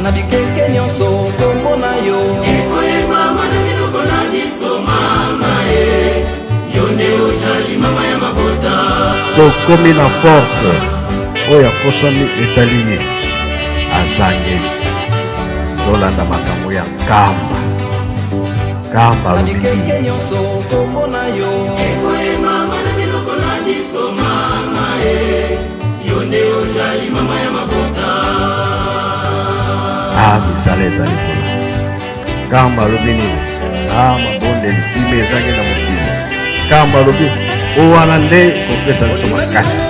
na bikeke nyonso kombo na yo ekoyeba mwana biloko na biso mama yo nde ozali mama ya mabota tokomi na porte oyo akosami etali ye azangeli tolanda makambo ya nkamba na bikeke nyonso kombo na yo ekoyeba mwana biloko na biso mama yo nde ozali mama ya mabota misala ezali kuna nkamba alobi nini mabondeli ime ezangi na mokili nkamba alobi owana nde kopesa biso makasi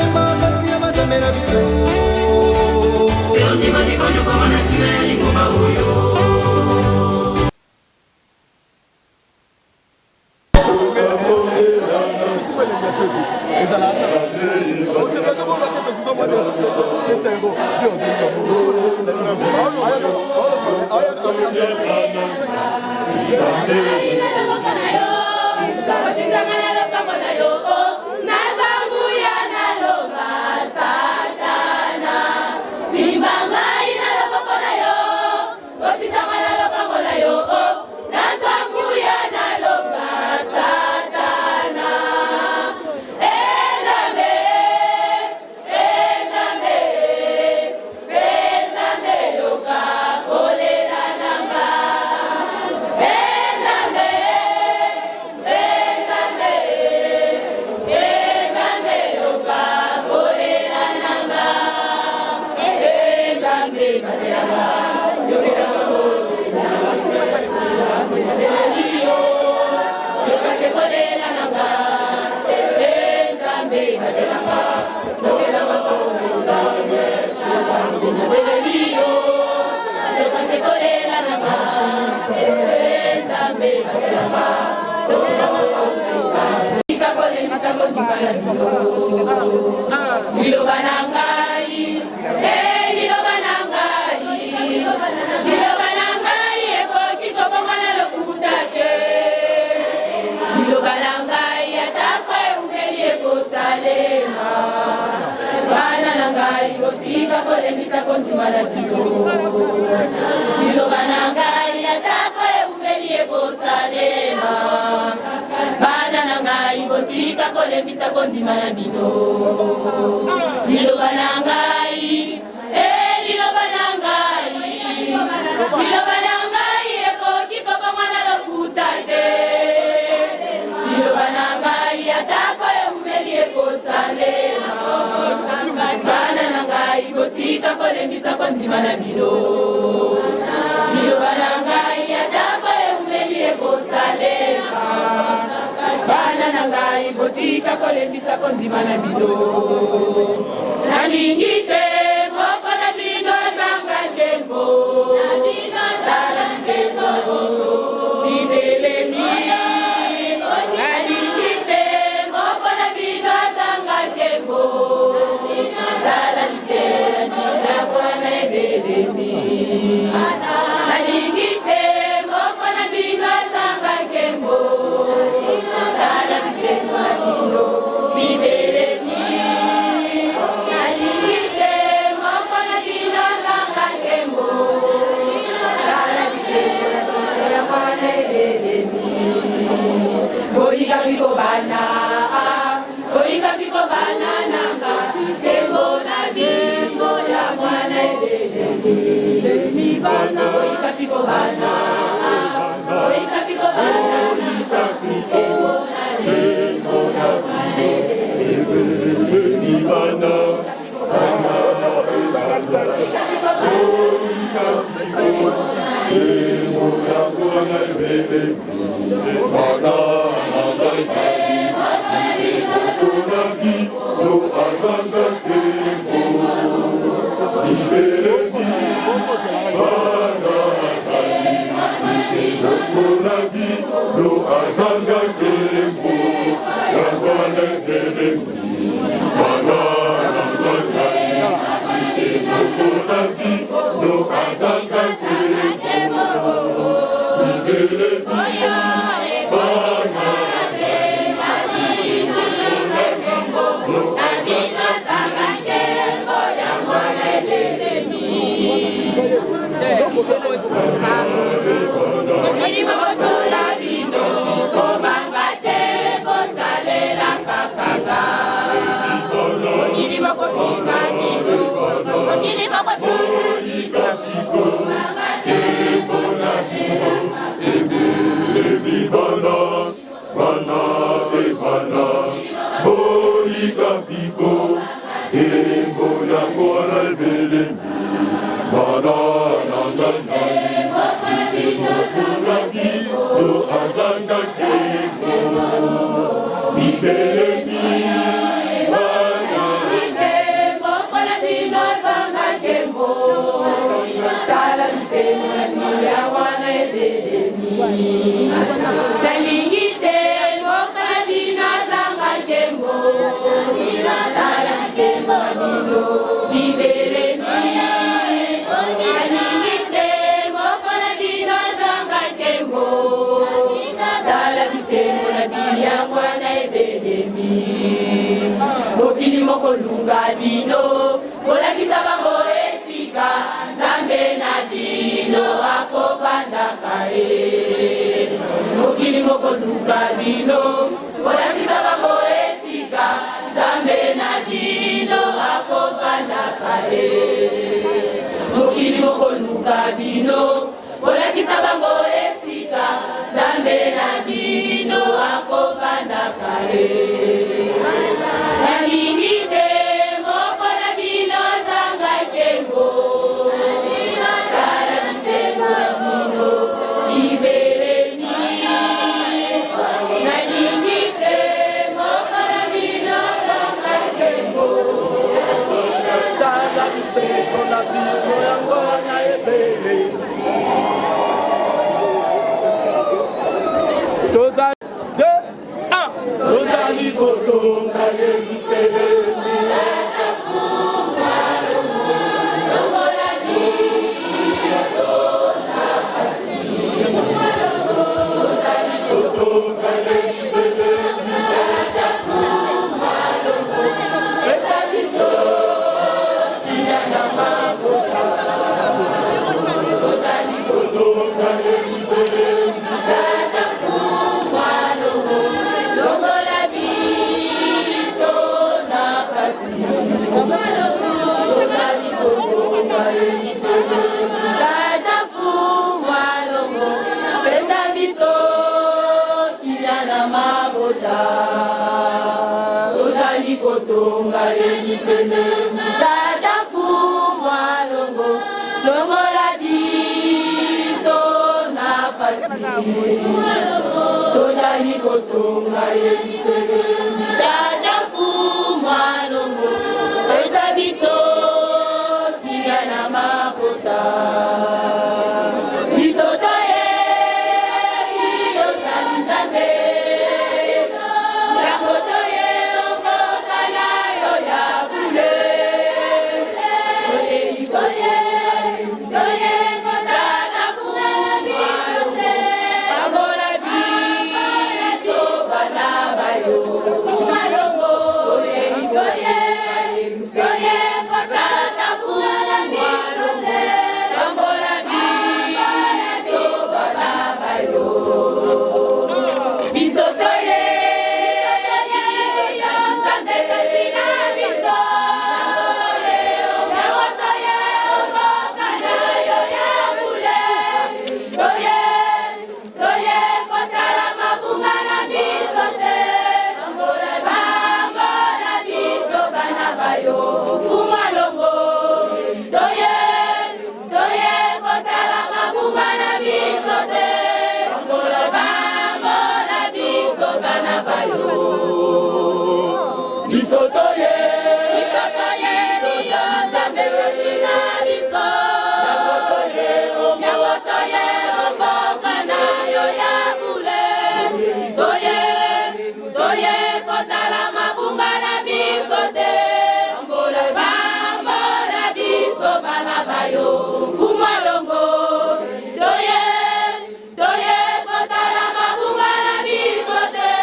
Doye, kotala mabunga na bisote.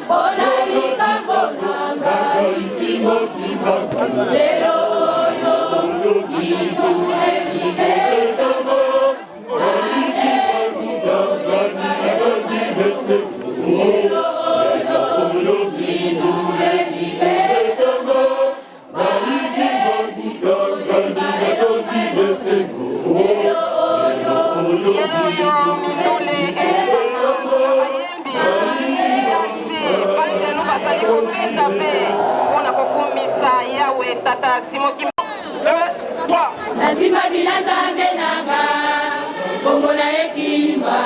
Bona likambo nanga isi lelo oyo idule mibetamo lelo oyo idule mibetamo Nasima bilanza menanga Komona ekimba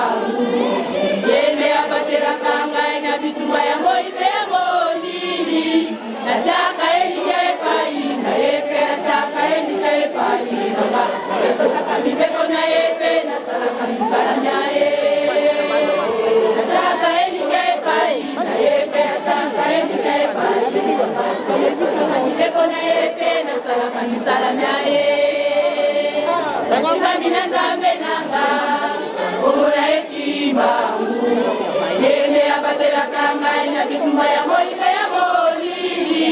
Yende abatela kanga ina bitumba ya moipe ya molili Nataka elika epai na epe Nataka elika epai nanga Nataka mibeko na epe Nasalaka misala nyae Nataka elika epai na epe Nataka elika epai Nataka mibeko na epe Nasalaka misala nyae Nasima minanzambe nanga Komona ekimba Yene abatela kanga ina bitumba ya moipe ya molili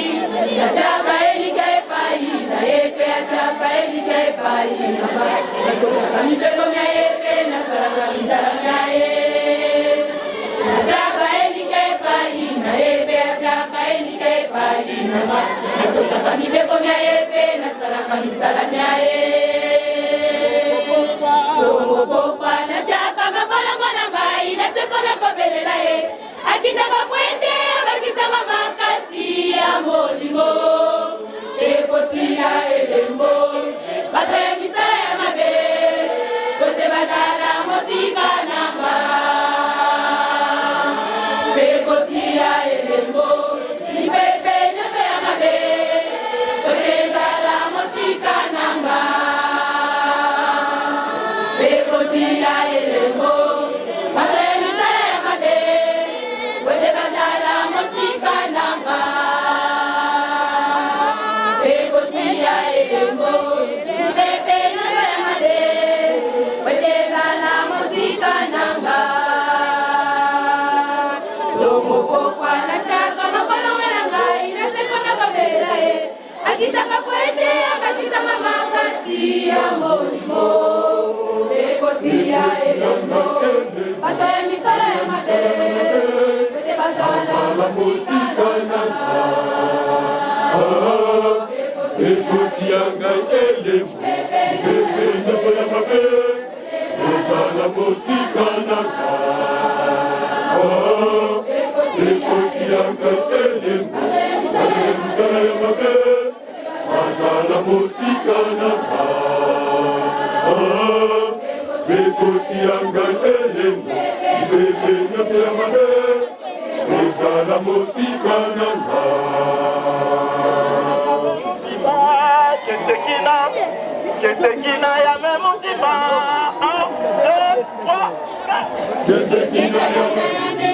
Nataka elika epai na epe Nataka elika epai Nataka mibeko mya epe Nasalaka misala myae Nataka elika epai na epe Nataka elika epai Nataka mibeko mya epe Nasalaka misala myae Popa nataka makolongo na ngai nasepona kobelela ye akitaka kwete abakisanga makasi ya molimo ekotia elembo bato ya misala ya mabe kote bazala mosika nanga ekotia elembo lipepe nyonso ya mabe kote ezala mosika nanga Ekotia elembo, bato ya misala ya mabe, wete bazala mosika nanga. Ekotia elembo, pepe nyonso ya mabe, wete bazala mosika nanga. Longo pokwa nataka makolongo na ngai, nasepona kobela ye, akitaka kwete akatizanga makasi ya molimo. Ekotia elembo, bato ya misala ya mabe, wete bazala mosika nanga. Ekotia ngai elembo, pepe nyonso ya mabe, ezala mosika nanga. Ekotia ngai elembo, misala ya mabe, ezala mosika nanga. Ekotia ngai elembo, pepe nyonso ya mabe, ezala mosika nanga. Kesekina ya memusiba 1, 2, 3 Kesekina ya memusiba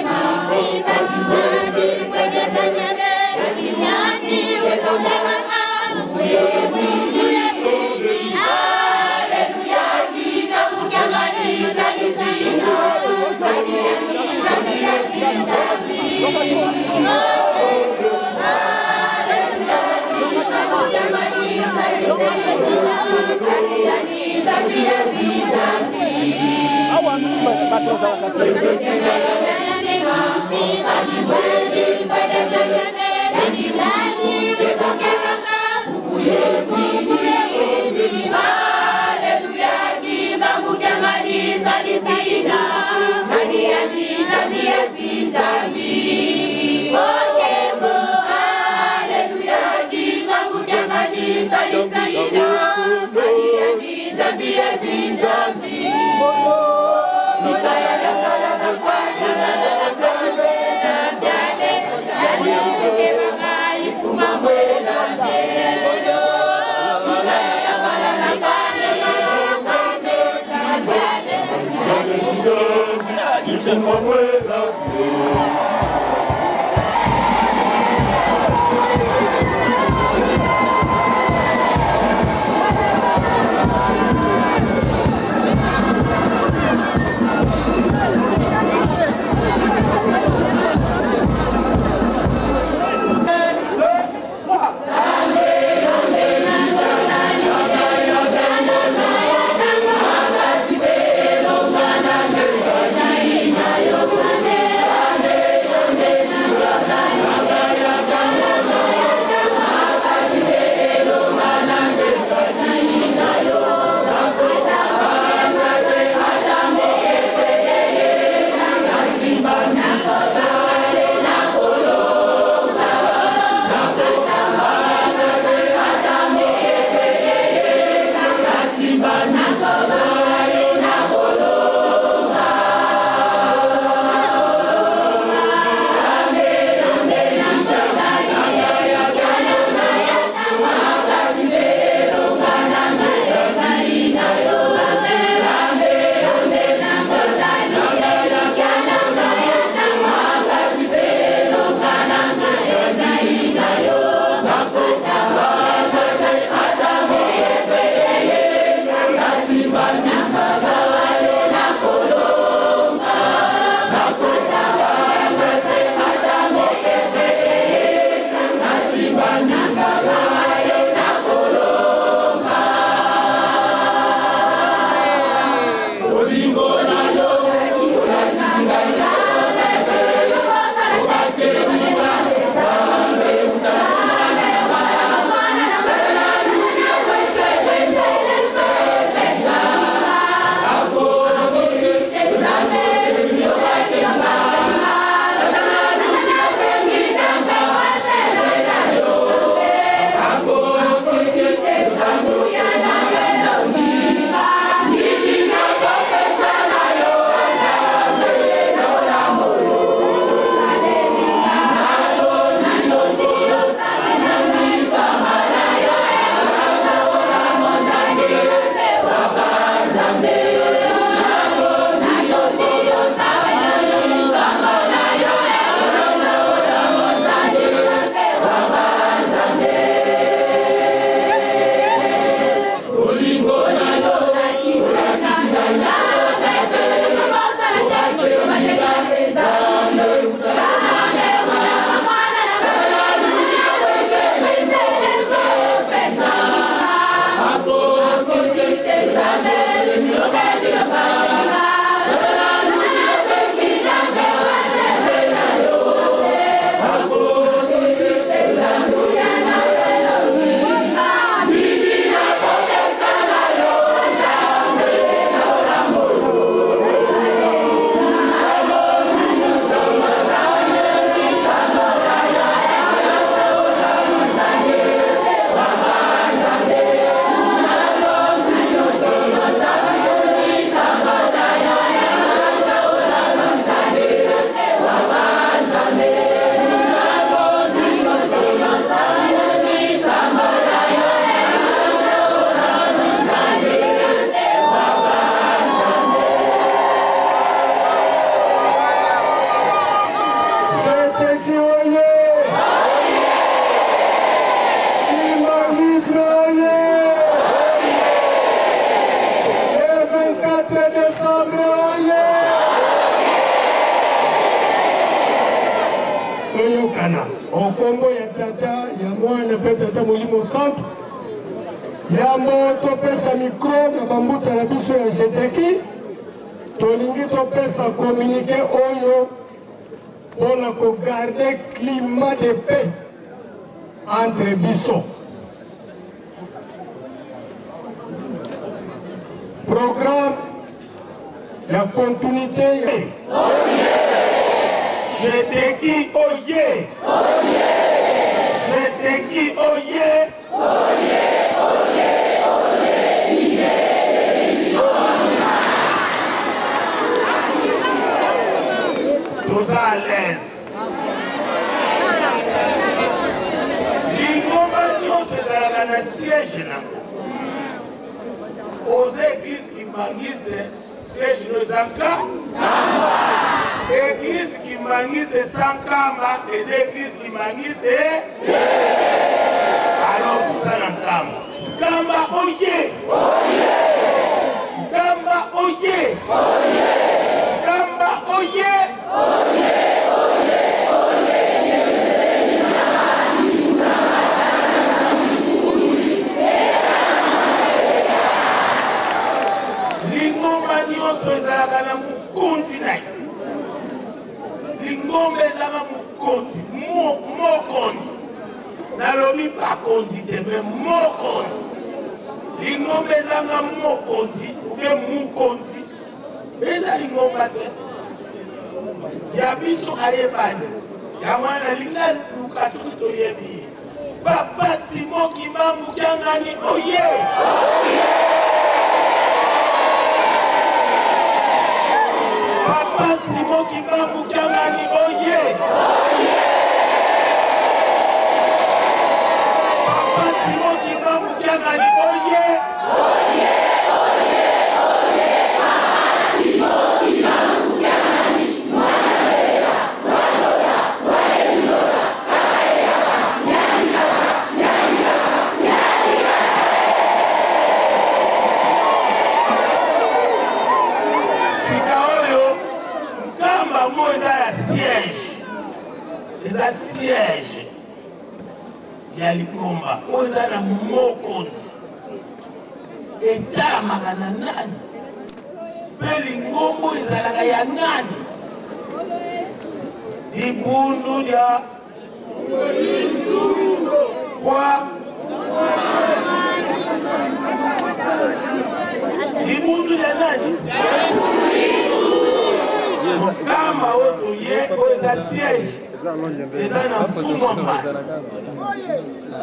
mwana peut-être molimo centre yambo topesa micro na bambuta na biso ya jeteki tolingi topesa communiqué oyo mpona kogarde climat de paix entre biso. Programme la continuité. Jeteki oye! Jeteki oye! Tous à l'aise. Lingomba nyonso ezalaka na siège nango. Aux églises kimbangize siège no ezaka. Église kimbangize sankamba, les églises kimbangize. Alors tout ça na kamba. Kamba oye! Kamba oye! Kamba oye! Lingomba nyonso ezalaka na mokonzi na ye. Lingomba ezalaka mokonzi, mokonzi. Nalobi bakonzi te, mais mokonzi. Lingomba ezalaka mokonzi, oubien mokonzi. Eza lingomba te. Ya biso ayebani. Ya mwana linga luka soki toyebi ye. Papa Simon Kimbangu Kiangani, oye! Papa Simon Kimbangu Kiangani, oye! Papa Simon Kimbangu Kiangani, oye! Siège ya Lingomba oza na mokonzi etamaka na nani mpe Lingomba ezalaka ya nani libundu lya kwa libundu lya nani kama oto ye oza siège eza na mfumo mbala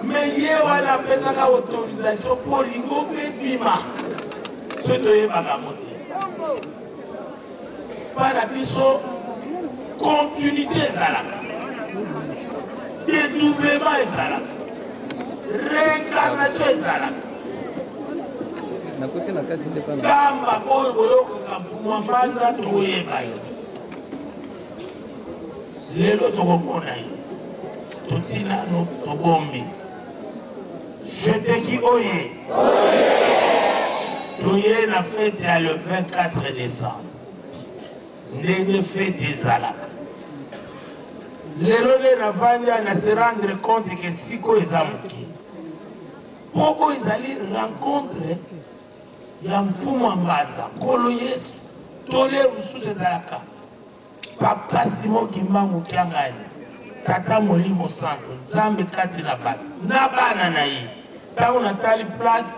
me ye wana apesaka autorisation mpo Lingomba ebima soki toyebaka mote mpa na biso continuité ezalaka dédoublement ezalaka réincarnation ezalaka kamba oyo boyokaka mfumo mbanza toyeba ye lelo tokomona ye totinano tobombi jeteki oye toye na fete ya le 24 décembre ndenge fete ezalaka lelo nde navandi na se rendre compte ke siko eza mokili moko ezali rencontre ya mfumu ambaza nkolo yesu tole mosusu ezalaka Papa Simon Kimbangu Kiangani, Tata Molimo Santo, Nzambe kati na bana. Na bana na ye. Tango natali place,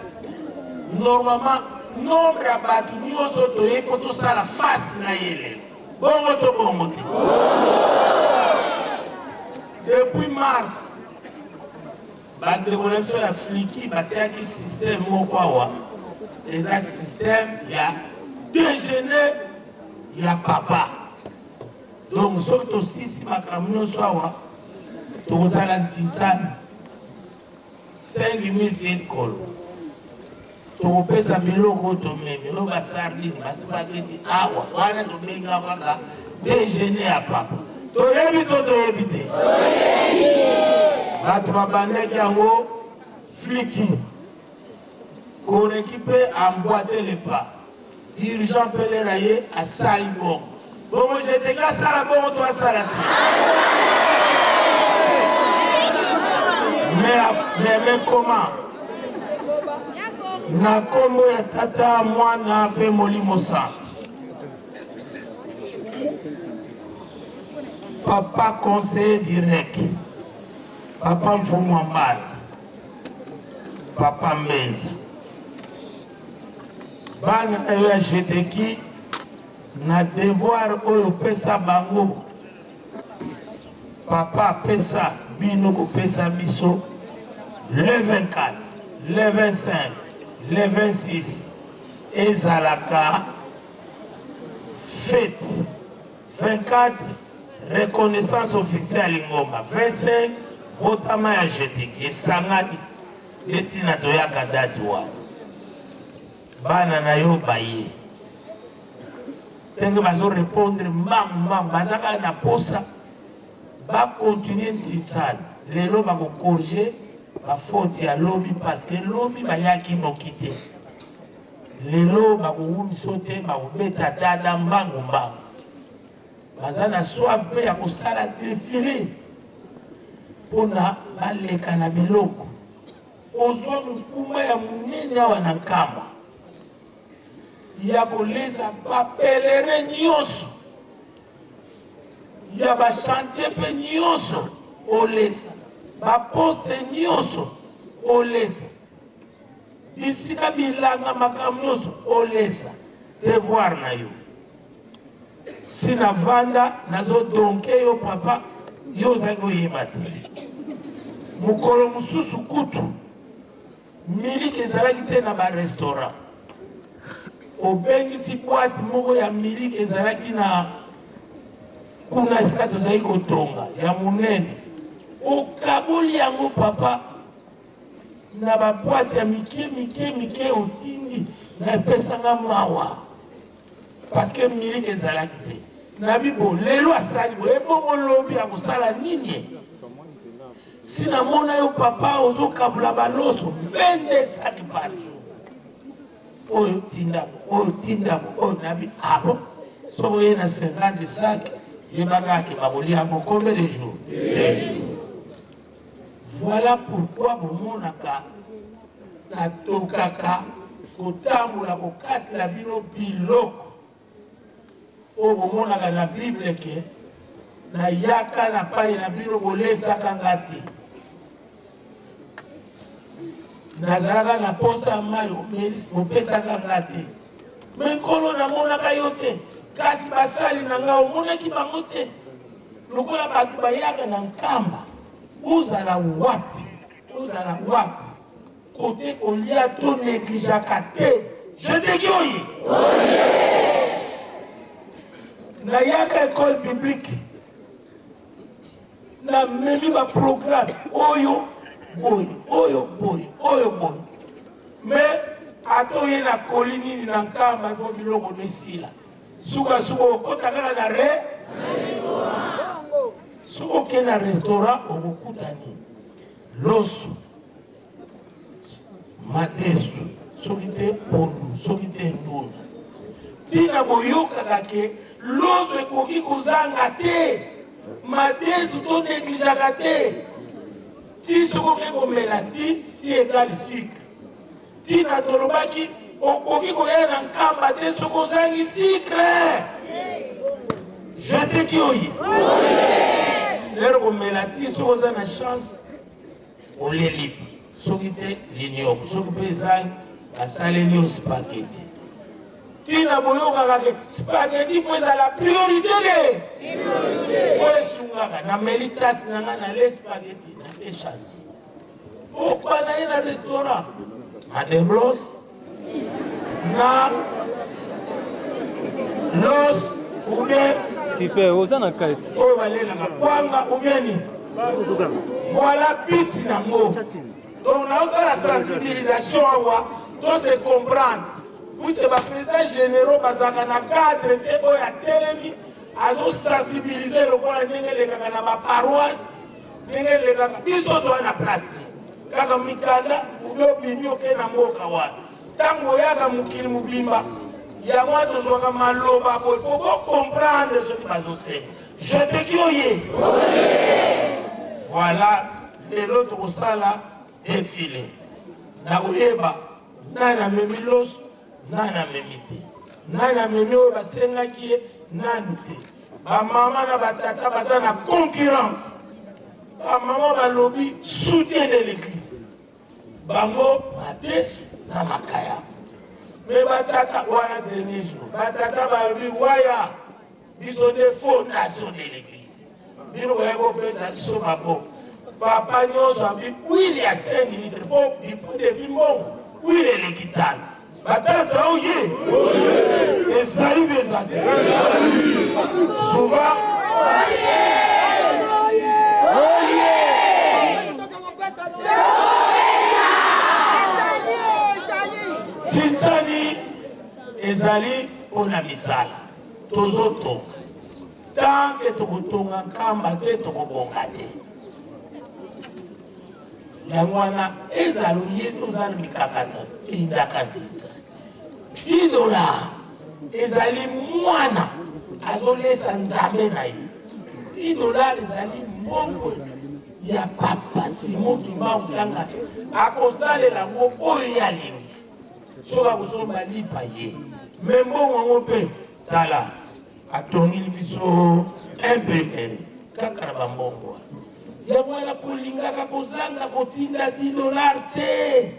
normalement, nombre ya batu nyonso toye foto sala face na yele. Bongo to bongo te. Depuis mars, ba déconnexion ya fliki batiaki système moko awa. Eza système ya déjeuner ya papa. Donc, ce que aussi, si ma camion soit, tu vas à la titane, 5 minutes de col. Tu vas passer à 1000 euros, tu vas sardine, tu vas spaghetti, awa, voilà, tu vas déjeuner à papa. Tu vas éviter. Tu vas banner en haut, flicky. Pour équiper, emboîter les pas. Dirigeant peut les railler à Saïbon. Bon, moi, je te glace à la bonne, toi, ça la Mais comment? Na kombo ya tata mwana pe Molimo Centre. Papa conseiller direct. Papa Mfumu Mbadi. Papa Mbezi. Bana eyo ya jeteki na devoir oyo pesa bango. Papa pesa bino ko pesa biso le 24, le 25, le 26 ezalaka fête. 24 reconnaissance officielle Ngoma. 25 botama ya jeteki esangani etina toyaka dati wana. Bana na yo baye. Tenge bazo répondre mam bazaka na posa. Va continuer Ntsitsana. Lelo va corriger la faute ya lobby parce que lobby va yaki mokite. Lelo va sauter va beta dada mbangu mbangu. Bazana soif pe ya kosala défilé. Pona baleka na biloko. Ozwa mfuma ya munene awa na nkamba. Ya koleza ba pèlerin nyonso. Ya ba chantier pe nyonso olesa. Ba poste nyonso olesa. Isika bilanga makambo nyonso olesa. Devoir na yo. Sina vanda nazo donke yo papa yo zango yemate. Mukolo mususu kutu. Miliki ezalaki te na ba restaurant. Obengisi boîte moko ya miliki ezalaki na kuna sika tozali kotonga ya munene. Okaboli yango papa na ba boîte ya mike otindi na epesanga mawa. Parce que miliki ezalaki te. Na bibo lelo asali bo ebongo lobi ya kosala nini? Sina mona yo papa ozo kabula baloso 22 sacs par jour. Oyo tinda oyo nabi abo. So ye na 50 sacs yebaka ke baboli yango combien de jours? 2 jours. Voilà pourquoi bomonaka na tokaka kotambola kokatela bino biloko. O bomonaka na Bible ke na yaka na pai na bino kolesaka ngati. Nazalaka na posa mayo opesaka ngati. Menkolo na monaka yo te. Kasi basali na nga omonaki bango te. Lokola bato bayaka na nkamba. Ozala wapi? Ozala wapi? Kote kolia to neglijaka te. Je te dis oye. Na yaka école publique. Na memi ba programme oyo boy. Mais atoye na kolini na nkamba fo biloko nesila. Suka kota kaka na restaurant. Suko ke na restaurant okukutani. Loso. Matesu. Sokite pondu. Sokite nduna. Tina boyoka kake loso ekoki kozanga te. Matesu to neglijaka te. Ti soko ke komela ti égal sucre. Ti na tolobaki okoki koyela na nkamba te soko ozangi sucre. Je te dis oyi. Lero komela ti soko oza na chance oleli. Soki te linyoko. Soki pe ezangi basaleli yo spaghetti. Ti na boyokaka ke spaghetti fo eza la priorité de. Oyo esungaka na meli tasi na nga na le spaghetti na te chantier. Pourquoi na ye na restaurant? Na deblos, na los, ou bien super, oza na kati. oyo balelaka kwanga ou bien ni. Voilà biti nango. Donc naosala sensibilisation awa, to se comprendre. Vous c'est ba président généraux bazaka na cadre te oyo atelemi azo sensibiliser lokola ndenge lekaka na ba paroisse, ndenge lekaka biso to na place. Kaka mikanda ubyo binyo ke na mboka wana. Tango yaka mukili mubimba. Ya moi tozwaka maloba boy pour comprendre ce qui va se faire. Je te dis oye. Voilà lelo tokosala défilé na koyeba nani amemi loso nani amemi te nani amemi oyo basengaki ye nani te bamama na batata baza na concurrence bamama balobi soutien de l'église bango madesu na makaya me batata wana dernier jour batata balobi waya biso de fondation de l'église bino koya kopesa biso maboko papa nyonso abi wili ya 5 litre po devi mbongo wili elekitana batata oye ezali beza te souvent sinsani ezali mpona misala tozotonga tanke tokotonga nkamba te tokobonga te yango wana ezala ye tozala mikakata indaka nzinza $10 ezali mwana azolesa nzambe na ye $10 ezali mbongo ya papa Simon Kimbangu Tanga akosalela ngo oyo yalingi soka kosomba lipa ye me mbongo yango mpe tala atongili biso imprimere kaka na bambongo yango wana kolingaka kozanga kotinda $10 te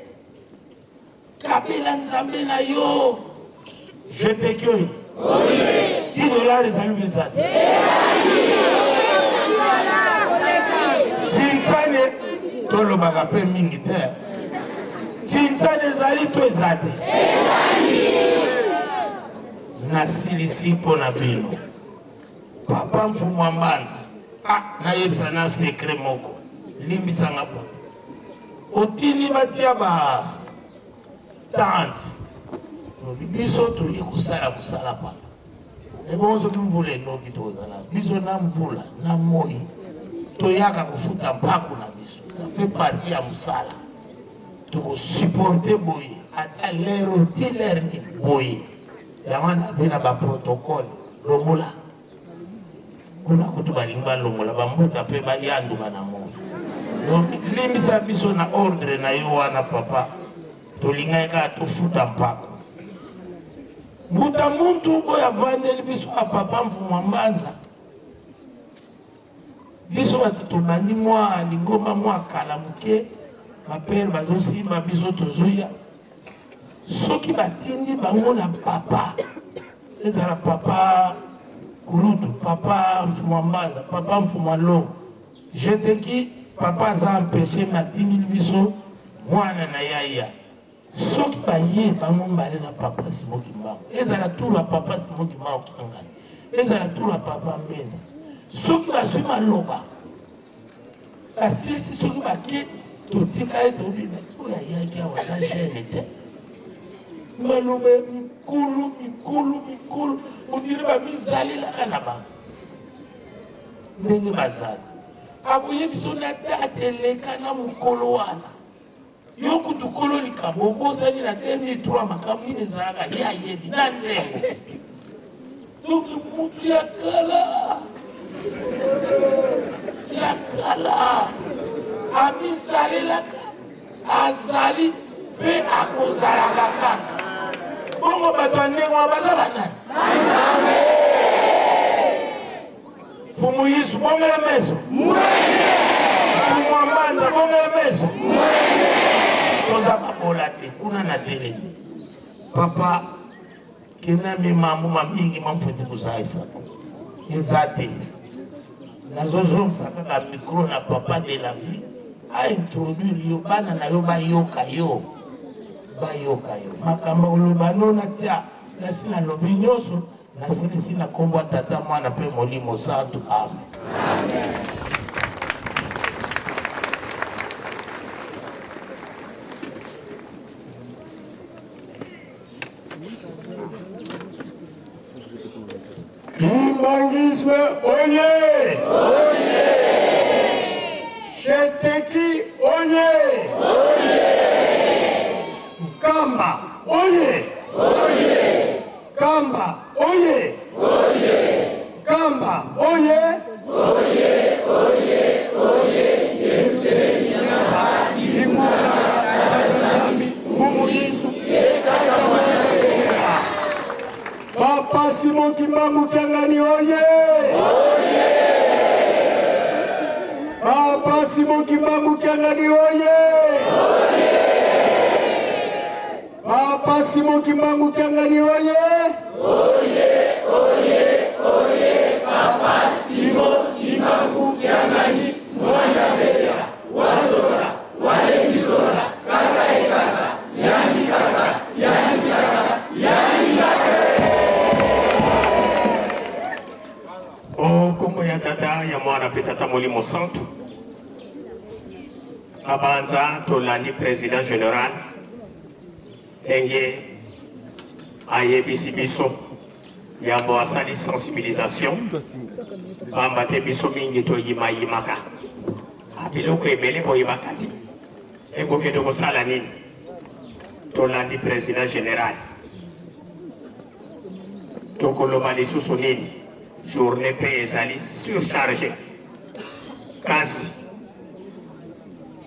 kapela nzambe na yo jeteki oyo $10 ezali beza te sinsane tolobaka mpe mingi te sinsane ezali to eza te nasilisi mpo na bino papa mfumu wa mbanza nayebisa na sekre moko limbisanga po otili batia ba tante biso toyi kosala papa ebongo soki mvula enoki tozala biso na mvula na moi toyaka kofuta mpaku na biso ça fait partie ya mosala tokosupporte boye ata lero ti lere ni boye yango nabe na baprotocole lomola kuna kutu balingi balongola bambuta mpe bayanduka na moi donc limbisa biso na ordre na yo wana papa tolingai kaka tofuta mpako mbuta muntu oyo avandeli biso a papa mfumu wa mbanza biso bato tobandi mwa lingomba mwa kala moke bapere bazosimba biso tozoya soki batindi bango na papa ezala papa Kurutu, papa mfumu wa mbanza papa mfumu wa longo jeteki papa aza empêché matindi biso mwana na yaya soki baye bango mbale na papa Simon Kimbangu ezala tour ya papa Simon Kimbangu Kangani ezala tour ya papa Mbenda soki baswi maloba basilisi soki bake totika ye tobina oyo ayaki awa na gene te maloba mikulu odire bamizalelaka na bango ndenge bazali aboye biso na date eleka na mokolo wana yo kutu kolo likambo okosani na 2003 makambo nini ezalaka ye ayebi na nzembo donc mutu ya kala amizalelaka azali mpe akozalaka kaka bongo bato ya ndenge wana baza banani mfumu Yisu bongela meso mfumu wa mbanza bongela meso toza babola te kuna na telemi papa kena mimambo mamingi mamfuti kuzaisa eza te nazozongisa kaka mikro na papa de la vie aintroduire yo bana na yo bayoka yo makambo oloba no natia nasi nalobi nyonso nasilisi na kombo ya tata mwana mpe molimo santu amen Kimbangisme oye! Jeteki oye! Kamba oye! Kamba oye! Kamba oye! Yemseni Kimbangu Kiangani oye! Papa Simon Kimbangu Kiangani oye! Papa Simon Kimbangu Kiangani oye! Papa Simon Kimbangu Kiangani mwana beya wasora wale misora kaka ekaka yani kaka yani kaka yani kaka. Kongo ya tata ya mwana petata Molimo Centre abanza tolandi président général enge ayebisi biso yambo asali sensibilisation pamba te biso mingi toyimayimaka biloko ebele boyebaka te ekokende kosala nini tolandi président général tokoloba lisusu nini journée mpe ezali surchargé kasi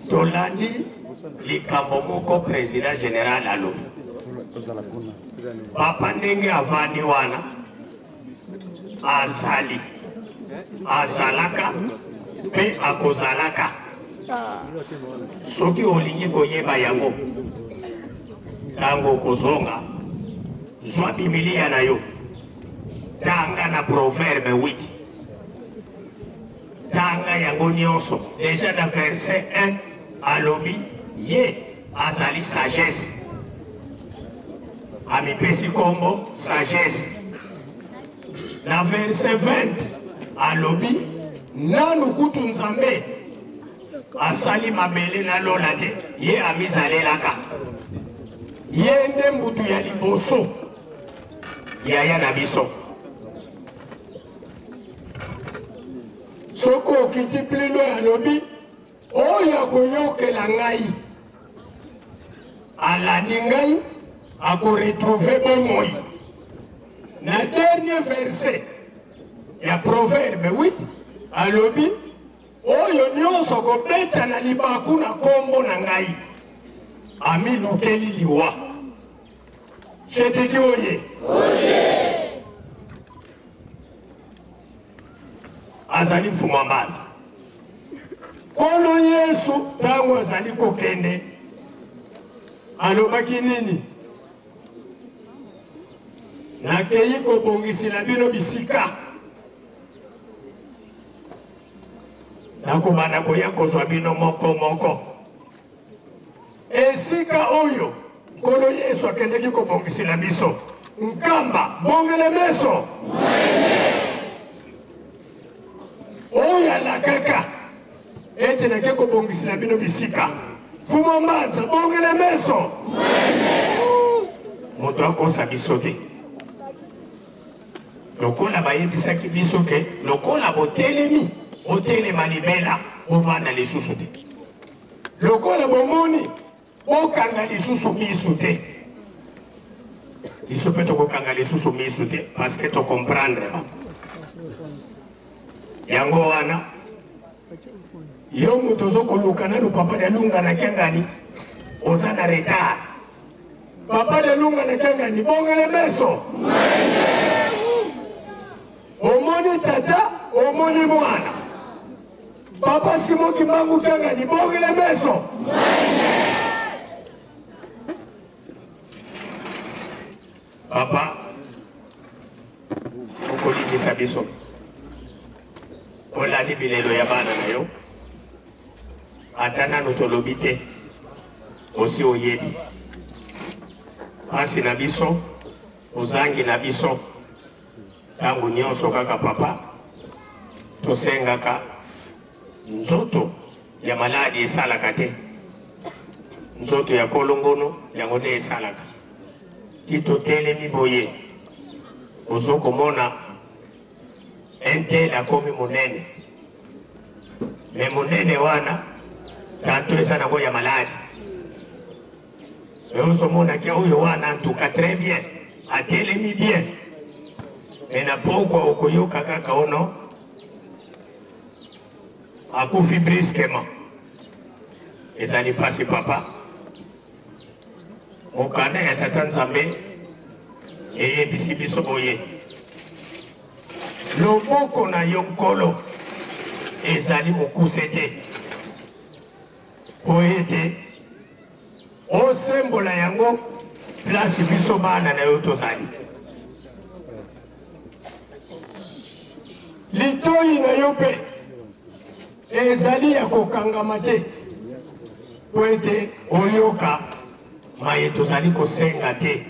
tolandi likambo moko président général alobi papa ndenge avandi wana azali azalaka mpe akozalaka soki olingi koyeba yango ntango okozonga zwa bimilia na yo tanga na proverbe 8 tanga yango nyonso deja na verset 1 alobi ye azali sagesse amipesi kombo sagesse. Na verset 20 alobi nanu kutu nzambe asali mabele na lola te ye amizalelaka ye nde mbutu ya liboso yaya na biso. Soko okiti pleno alobi oyo akoyokela ngai alandi ngai akoretrouve bomoi. Na dernier verset ya proverbe 8 alobi oyo nyonso kobeta na libaku na kombo na ngai amilukeli liwa. Cheteki oye azali mfumu mbazi kono Yesu tango azali kokende alobaki nini? Nakei kobongisela bino bisika nakobanda koya kozwa bino moko moko. Esika oyo kono Yesu akendeki kobongisela biso nkamba bongele meso oyo alakaka ete nake kobongisela bino bisika mfumu mbanza bongele meso moto akosa biso te. Lokola bayebisaki biso ke lokola botelemi botelema libela bovanda lisusu te. Lokola bomoni bokanga lisusu misu te. Biso mpe tokokanga lisusu misu te parce que tocomprendre yango wana yo moto ozokoluka nanu papa de lunga na kengani oza na retard. Papa de lunga na kengani bongele meso omoni tata omoni mwana. Papa Simon Kimbangu Kiangani bongele meso papa okolingisa biso olandi bilelo ya bana na yo ata nanu tolobi te osi oyebi pasi na biso ozangi na biso tangu nyonso kaka papa tosengaka nzoto ya maladi esalaka te nzoto ya kolongono yango nde esalaka titotelemi boye ozokomona entele akomi monene me monene wana tanto eza nango ya maladi me ozomonaki oyo wana antuka très bien atelemi bien me na pokwa okoyoka kaka ono akufi brusquement. Ezali pasi papa mokanda ya tata nzambe eyebisi biso boye loboko na yo nkolo ezali mokuse te po ete osembola yango place biso bana na yo tozali. Litoi na yo mpe ezali ya kokangama te po ete oyoka maye tozali kosenga te.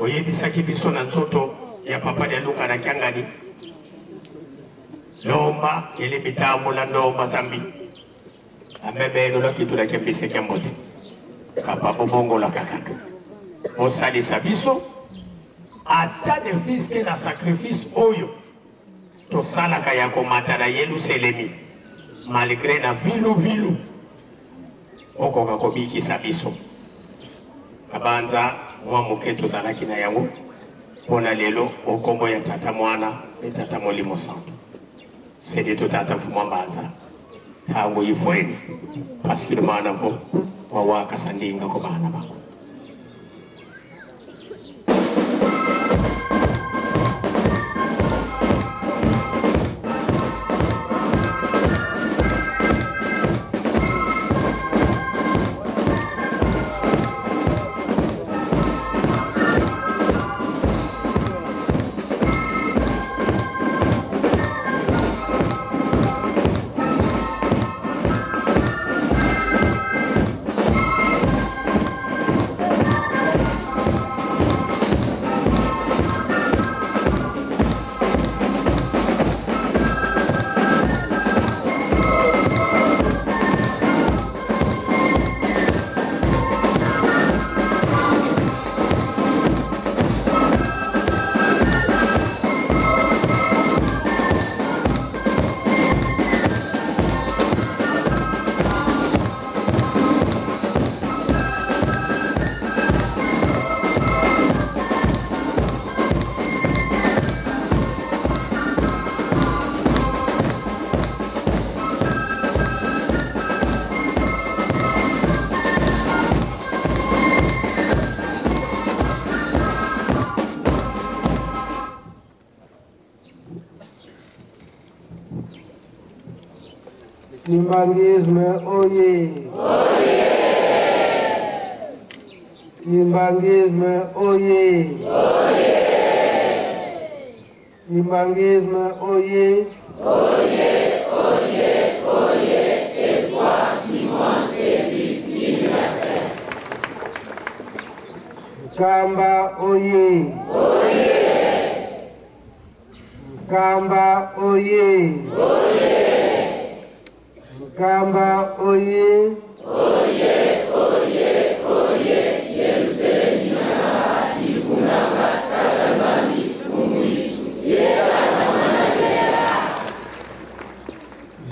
Oyebisaki biso na nzoto ya papa ya Luka na Kiangani lomba ele mitambola ndomba zambi amebe lola kitu la kembise kembote papa bobongo la kakaka osalisa biso ata de fiske na sacrifice oyo tosalaka ya komata na Yerusalemi malgré na vilu okoka kobikisa biso kabanza mwa moke tozalaki na yango mpona lelo okombo ya tata mwana e tata molimo santo sede to tata mfumwa mbanza ntango yifweni pasikile maana vo wawaka sandinga ko bana bako. Kimbangisme oye! Oye! Kimbangisme oye! Oye! Kimbangisme oye! Oye! Oye! Oye! Espoir d'humain et universel. Kamba oye! Oye! Kamba oye! Oye! Kamba oye! Oye! Oye! Oye! Yerusalemu na ikunanga tazamani fumuisu yeratamana.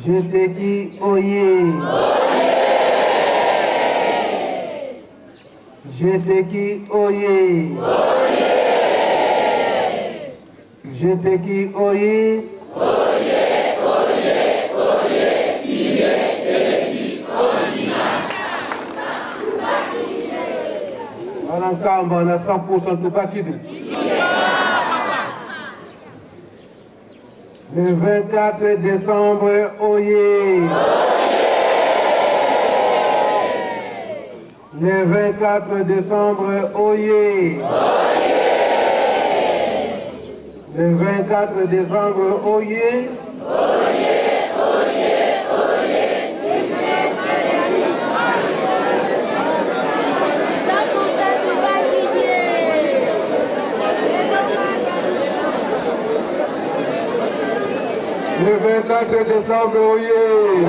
Je te dis oye! Oye! Je te dis oye! Oye! Je te dis oye! Kamba na 100% tukatidi. Le 24 décembre, oyez. Le 24 décembre, oyez. Le 24 décembre, oyez. Le 24 décembre, oyez!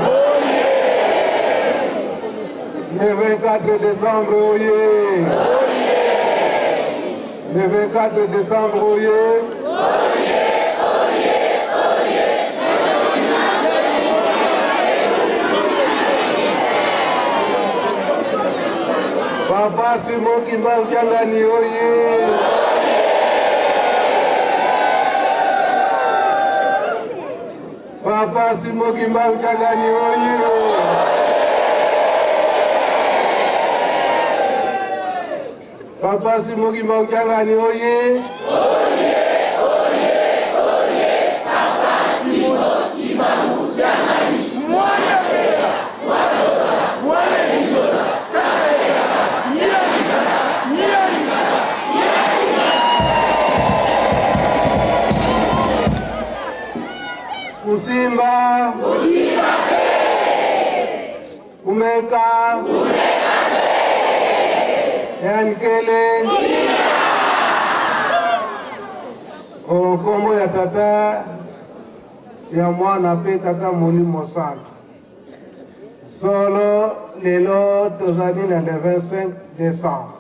Le 24 décembre, oyez! Le 24 décembre, oyez! Papa Simon Kimbangu Kiangani, oyez! Papa Simon Kimbangu Kiangani, oyez! Papa Simon Kimbangu Kiangani, oyez! Yankele Okombo ya tata ya mwana pe kaka Molimo Santo. Solo lelo tozali na le 25 décembre.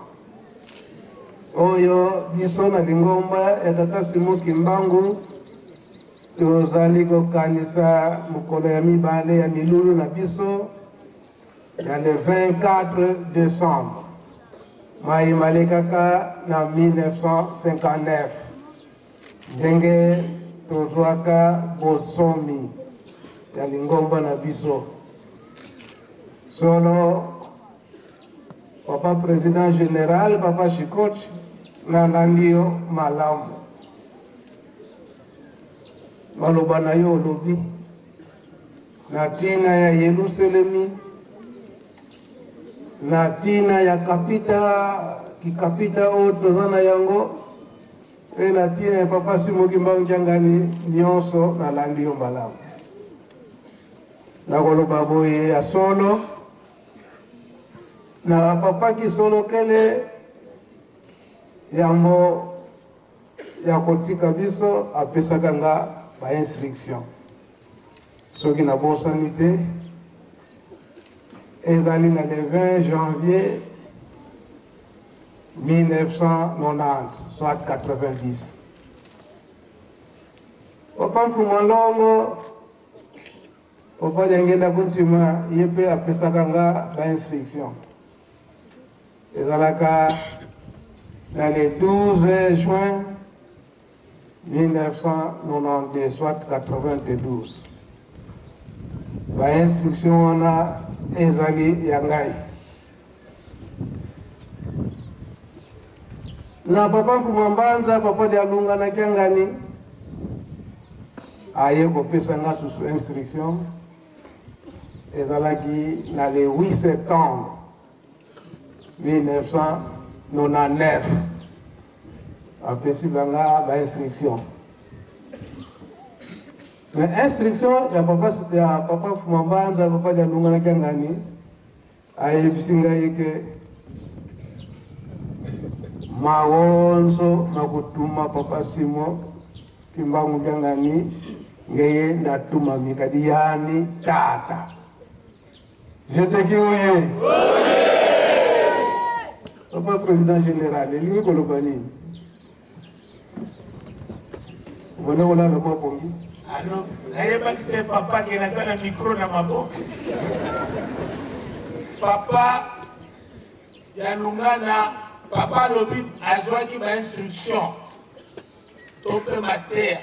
Oyo biso na lingomba ya tata Simon Kimbangu tozali kokanisa mokolo ya mibale ya milulu na biso ya le 24 décembre. Maimale kaka na 1959. Ndenge tozwaka bosomi ya lingomba na biso. Solo papa président général, papa Chikoti, na ndio malamu. Maloba na yo lobi na tina ya Yerusalemi, na tina ya kikapita o tozana yango, e na tina ya papa Simon Kimbangu Jangani nyonso na ndio malamu. Na koloba boye ya solo na papa Kisolo kele yango ya kotika biso apesaka nga ba instruction soki na bosani te ezali na le 20 janvier 1990 soit 90. Papa Mfumalongo papa jangenda kuntima yepe apesaka nga ba instruction ezalaka dans le 12 juin 1992, soit 92. La instruction na ezali yangai. Na papa Kumambanza, papa de Alunga na Kiangani, aye kopesa nga sous instruction, ezalaki na le 8 septembre 1999. Apesi banga ba instruction. Mais instruction ya papa Kumambanza, papa de Alunga na Kiangani, aye bisinga yeke maonzo makutuma papa Simon Kimbangu Jangani ngeye natuma mikadiani tata. Je te kiuye. Papa président général, il est kolobani. Vous voulez le mot pour lui? Alors, n'ayez pas que papa qui a un micro dans ma boque. Papa, Yanungana, papa lobi azwaki ba instruction to pe mater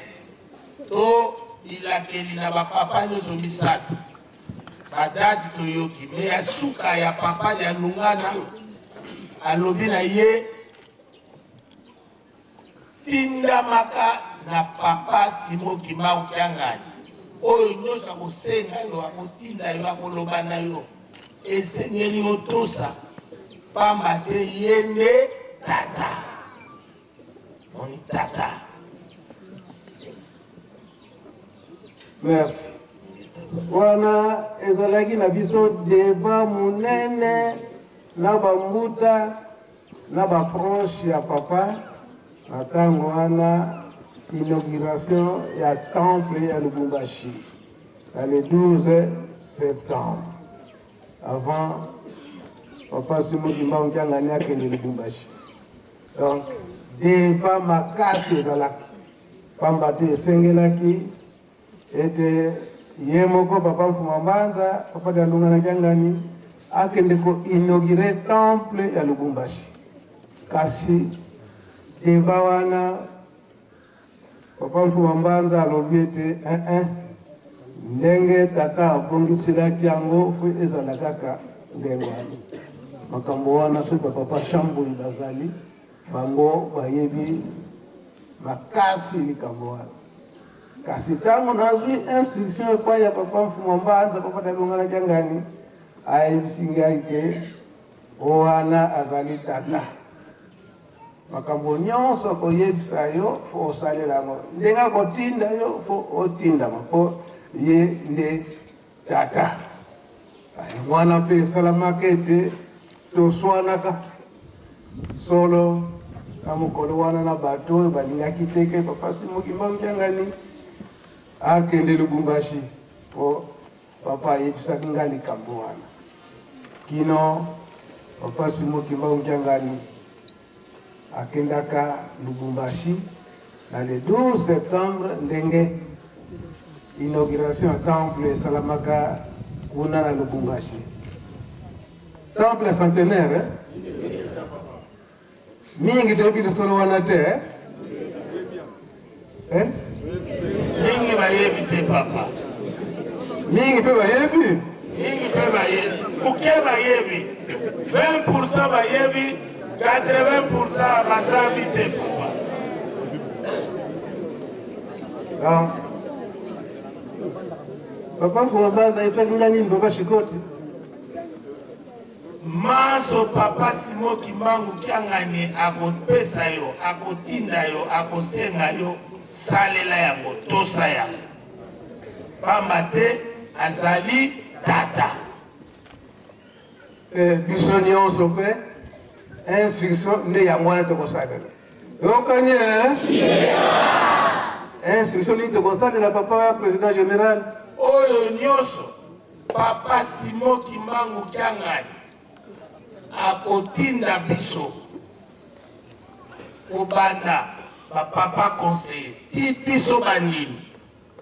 to ilakeli na ba papa nyoso misatu badadi to yoki me ya suka ya papa ya Lungana alobi na ye tinda maka na papa Simon Kimbangu Jangani oyo nyosha kosenga yo akotinda yo akoloba na yo esenyeli otosa pamba te yende tata. Mon tata. Merci. Wana ezalaki na biso deba munene na bambuta na baproche ya papa na tango wana inauguration ya temple ya Lubumbashi le 12 septembre avant papa Simon Kimbangu Jangani akende Lubumbashi. Donc, débat makasi ezalaki. Pamba te esengelaki ete ye moko papa Mfumabanza, papa de Alunga na Jangani akende ko inaugure temple ya Lubumbashi. Kasi débat wana papa Mfumabanza alobi ete ndenge tata abongiselaki yango fo ezala kaka ndenge wana. Makambo wana soki papa shambuli bazali bango bayebi makasi likambo wana. Kasi tango nazwi instruction kwa ya papa Mfumabanza, papa Alunga na Jangani ayebisinga ike wana azali tata. Makambo nyonso koyebisa yo fo osalela yango. Ndenga kotinda yo fo otinda po ye nde tata. mwana pe salamakete to swanaka solo amukolo wana na bato balinga kiteke papa Simukimba Mchangani akende Lubumbashi po papa yebisaki nga likambo wana kino papa Simukimba Mchangani akendaka Lubumbashi na le 12 septembre ndenge inauguration temple salamaka kuna na Lubumbashi temple centenaire mingi tebili solo wana te mingi bayebi te papa mingi pe bayebi mingi pe bayebi uke bayebi 20% bayebi 80% basabi te papa papa Mkumabaza ifanyika nini papa Shikoti maso papa Simukimba Mchangani akopesa yo akotinda yo akosenga yo salela yango tosa yango pamba te azali tata biso nyonso mpe instruction nde yango wana tokosalela yokani instruction nini tokosalela papa président général oyo nyonso papa Simukimba Mchangani akotinda biso kobanda bapapa conseiller ti biso bandimi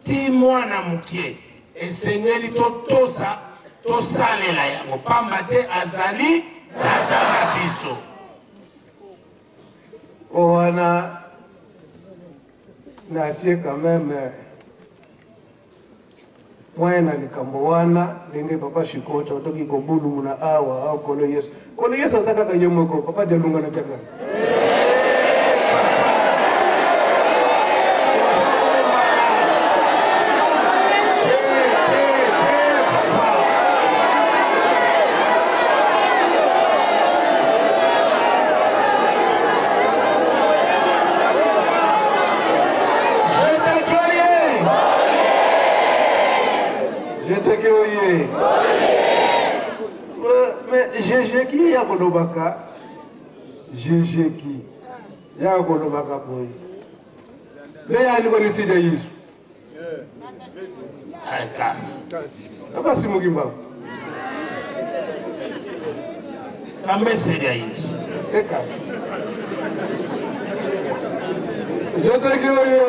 ti mwana mokie esengeli totosa tosalela yango pamba te azali tata na biso wana natie quand même mwana likambo wana ndenge papa Shikota otoki kobulu muna awa au kolo Yesu ataka kanyomoko papa Jalunga na Mchangani Jejeki ya kolobaka Jejeki ya kolobaka boy le ya ni koni sija Yesu papa Simukimba kambe sija Yesu eka Jejeki oye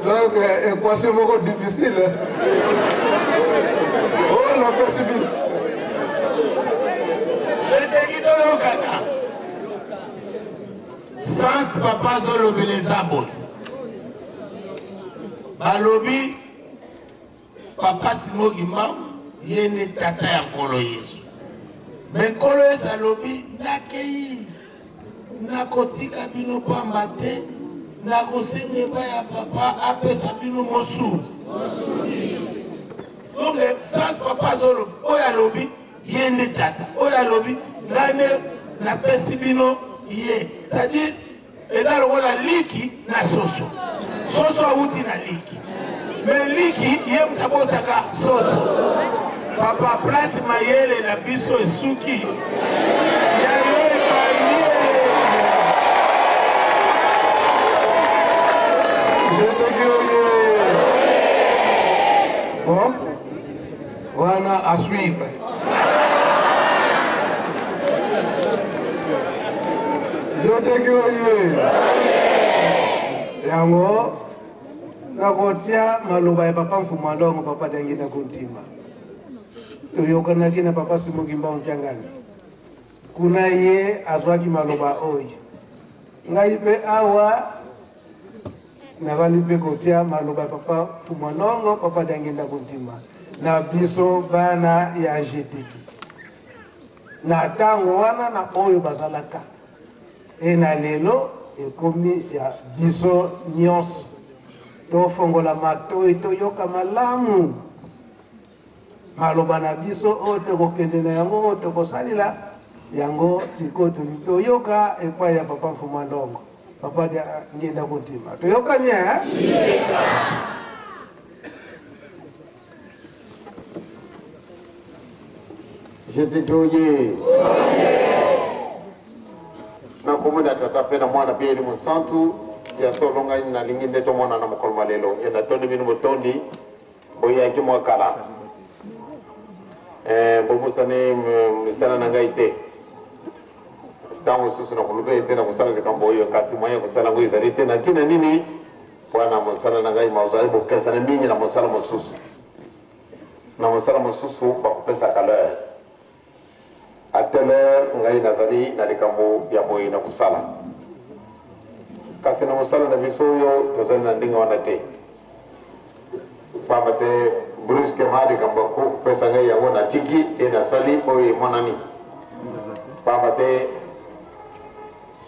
donc équation moko difficile oh la possibilité sans papa zolobeleza boy balobi papa Simukimba yene tata ya nkolo Yesu me nkolo Yesu alobi nakei nakotika bino pamba te nakosenga epai ya papa apesa bino mosulu donc sans papa zolobi oyo alobi yende tata oyo alobi ngane napesi bino ye c'est-à-dire eza lokola liki na soso soso awuti na liki me liki ye mutabotaka soso papa place mayele na biso esuki yayo epaye bon wana à suivre Joteki oye yango nakotia maloba ya papa Mfumandongo papa Dangina Kuntima toyokanaki na papa Simukimba Mchangani kuna ye azwaki maloba oyo ngai mpe awa nabali mpe kotia maloba ya papa Mfumandongo papa Dangina Kuntima na biso bana ya jeteki na ntango wana na oyo bazalaka na lelo ekomi ya biso nyonso tofongola matoi toyoka malamu maloba na biso oyo tokokende na yango oyo tokosalela yango sikoyo toyoka epai ya papa Mfumandongo papa Ngenda Kuntima toyokani Jetitoye. Na kumuna tatapena mwana pia elimu santu ya solonga na linginde to mwana na mkolma lelo enda toni binu mutondi boya ki mwakala bomusane misana nangaite tamu susu na kulube tena kusala de kamboyo kasi moya kusala ngoi zarite na tina nini bwana musala nangai mauzari bokesa na ninyi na musala mususu na musala mususu kwa kupesa kaleur à telle heure ngai nazali na likambo ya moyi na kusala kasi na musala na biso yo tozali na ndinga wana te pamba te brusquement likambo ko pesa ngai yango na tiki e nasali oyo emonani pamba te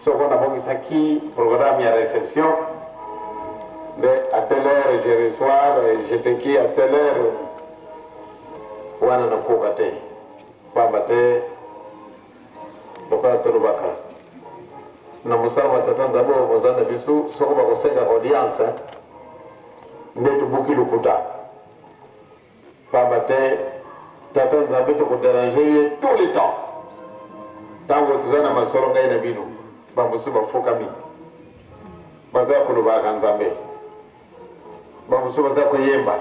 soko nabongisaki programme ya réception de à telle heure je reçois jeteki à telle heure wana nakoka te pamba te toka torobaka na musala matata zabo bozana bisu soko bakosenga audience ndetu buki lukuta pamba te tata nzambe tokodéranger tout le temps tango tozana masolo ngai na bino bamosu bafokami baza kolobaka nzambe bamosu baza koyemba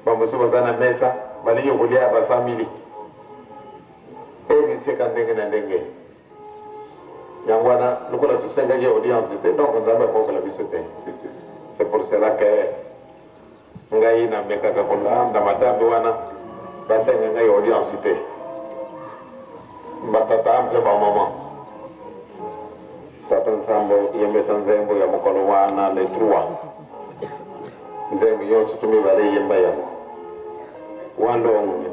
bamosu baza na mesa balingi kolia basamili ebiseka ndenge na ndenge yango wana lokola tosengaki audience te donc nzambe akokola biso te c'est pour cela que ngai namekaka kolanda matambi wana basenga ngai audience te batata mpe bamama tata nsambo yembesa nzembo ya mokolo wana le 3 nzembo yonso tumibale yemba yango wandongo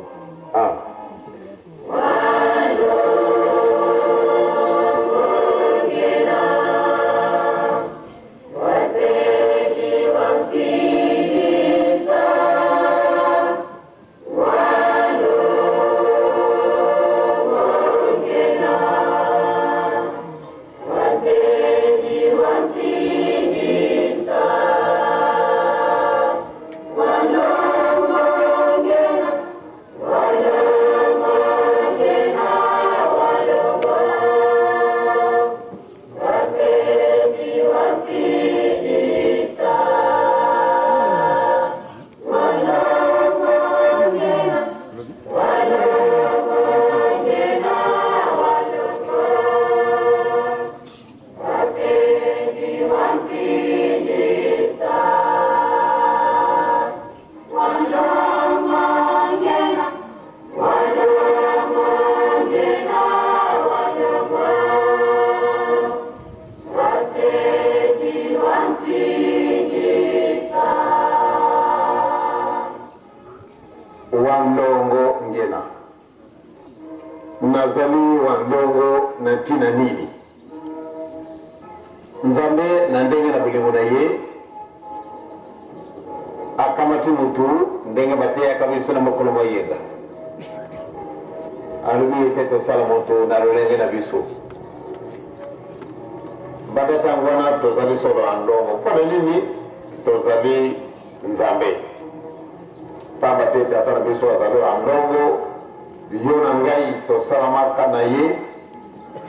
wandongo ngena nazali wandongo na tina nini nzambe na ndenge na bilimo na ye akamati mutu ndenge bateya kabiso na mokolo moyenga alubi ete tosala moto na lolenge na biso babetango wana tozali solo ya ndongo mpona nini tozali nzambe pamba te tata na biso azali ya ndongo yo na ngai tosalamaka na ye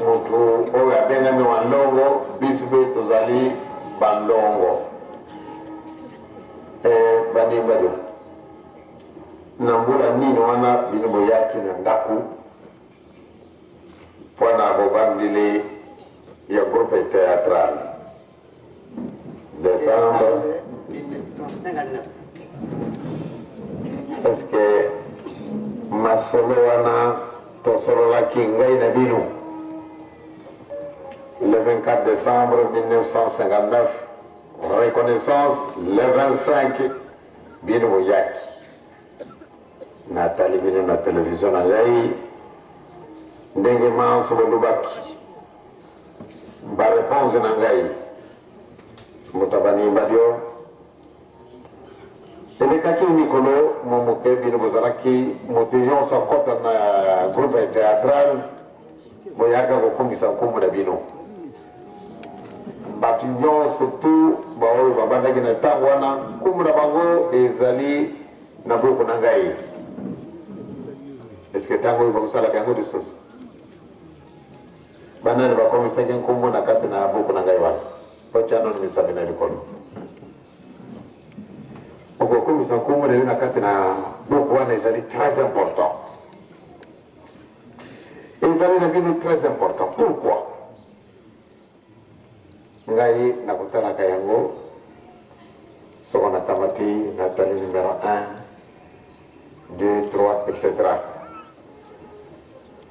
moto oyo abengami wa ndongo biso mpe tozali bandongo banimbadio na mbula nini wana bino boyaki na ndako mpona bobandeli ya groupe théâtral décembre parce que masolo wana tosololaki ngai na bino le 24 décembre 1959 reconnaissance le 25 bino boyaki natali bino na télévision na ngai ndenge manso bolobaki bareponse na ngai moto banimbadio elekaki mikolo momoke bino bozalaki moto nyonso akota na groupe théâtral boyaka kokomisa nkombo na bino bato nyonso tu baoyo babandaki na ntango wana nkombo na bango ezali na buku na ngai est-ce que tango bakosala kango lisusu banani bakomisaki nkombo na kati na buku na ngai wana po tiano misabi na likolo okokomisa nkombo na kati na buku wana ezali très important ezali na bino très important. Pourquoi? Ngai nakutanaka yango soko na tamati natali numéro 1 2 3 etc.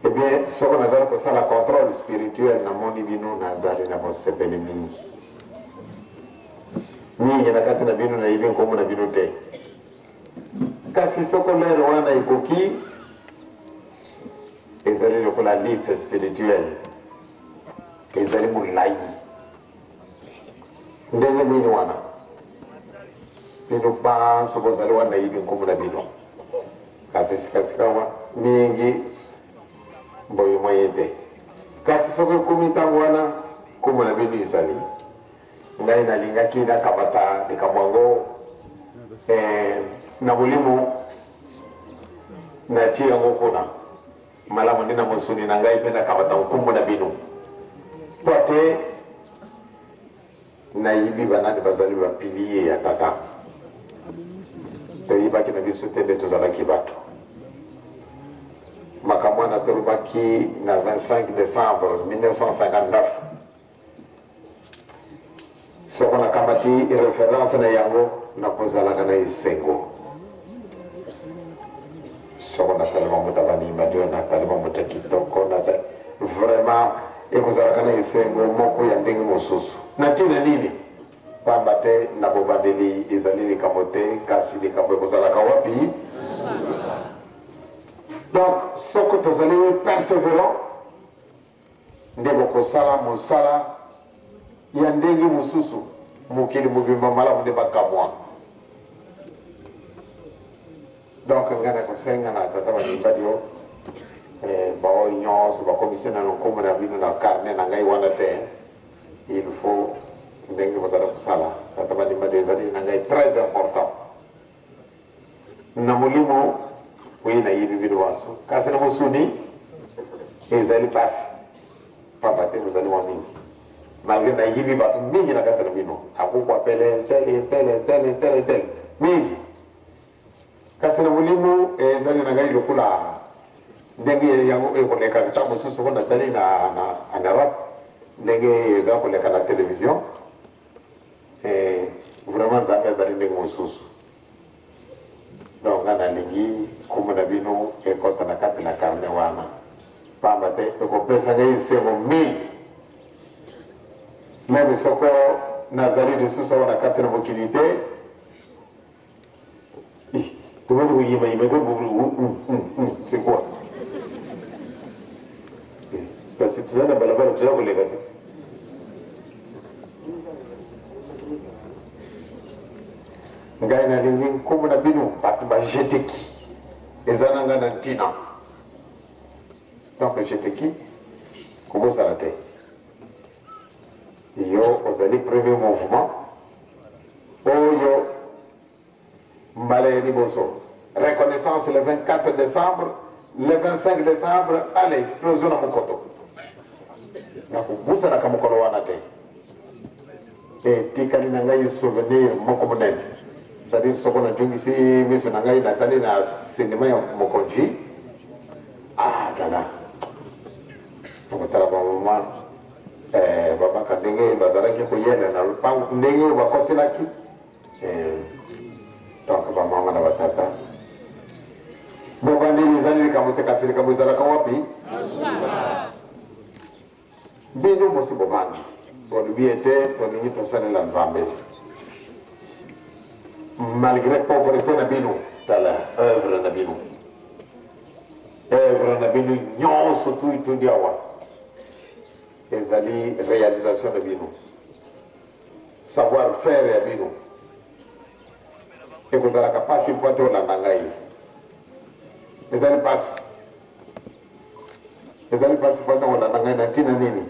Eh bien soko nazali kosala contrôle spirituel namoni bino nazali na bosepeli mingi na kati na bino nayibi nkombo na bino te kasi soko lelo wana ekoki ezali lokola lise spirituelle ezali molai ndenge nini wana bino banso bozali wana yibi nkombo na bino kasi sikasikawa mingi mboyo moye te kasi soki ekomi ntango wana nkombo na bino ezali ngai nalingaki nakamata likambo yango na molimo natie yango kuna malamu nde na mosuni na ngai mpe nakamata nkombo na bino po te nayibi banani bazali bapilie ya tata toyibaki na biso te nde tozalaki bato makambo wana tolobaki na 25 décembre 1959 soko nakamati référence na yango nakozalaka na esengo soko nasalema moto abanimba ndio nasalema moto kitoko nazali vraiment ekozalaka na esengo moko ya ndenge mosusu na ntina nini pamba te na bobandeli ezali likambo te kasi likambo ekozalaka wapi donc soko tozali persévérant nde bokosala mosala ya ndenge mosusu mokili mobimba malamu nde bakamwa donc ngai nakosenga na tata banimbadi o bao nyonso bakomisi na nkombo na bino na carnet na ngai wana te il faut ndenge bozala kosala tata banimbadi ezali na ngai très important na molimo oyi nayibi bino wanso kasi na mosuni ezali pasi papa te bozali mwa mingi malgré nayibi bato mingi na kati na bino akokwapele tel mingi kasi na molimo ezali na ngai lokola ndenge yango ekoleka ntango mosusu ko nazali na Europe ndenge eza koleka na télévision vraiment nzambe azali ndenge mosusu donc nga nalingi nkombo na bino ekota na kati na carnet wana pamba te ekopesa ngai esengo mingi meme soko nazali lisusu awa na kati na mokili te kumeni kuyimayima c'est quoi kasi tuzali na balabala tuza koleka te ngai nalingi nkombo na bino bato bajeteki eza na ngai na ntina donc jeteki kobosala te yo ozali premier mouvement oyo mbala ya liboso reconnaissance le 24 décembre le 25 décembre ale explosion na mokoto nakobusanaka mokolo wana te etikali na ngai souvenir moko monene c'est-à-dire soko najungisi miso na ngai natali na sinema ya mokonzi tala nakotala bamama babaka ndenge bazalaki koyela na lupango ndenge oyo bakotelaki donc bamama na batata bobandeli ezali likambo te kasi likambo ezalaka wapi bino mosi bobandi bolobi ete tolingi tosalela nzambe malgré pauvreté na bino tala œuvre na bino nyonso tu itundi awa ezali réalisation na bino savoir faire ya bino ekozalaka pasi mpo te olanda ngai ezali pasi mpo te olanda ngai na ntina nini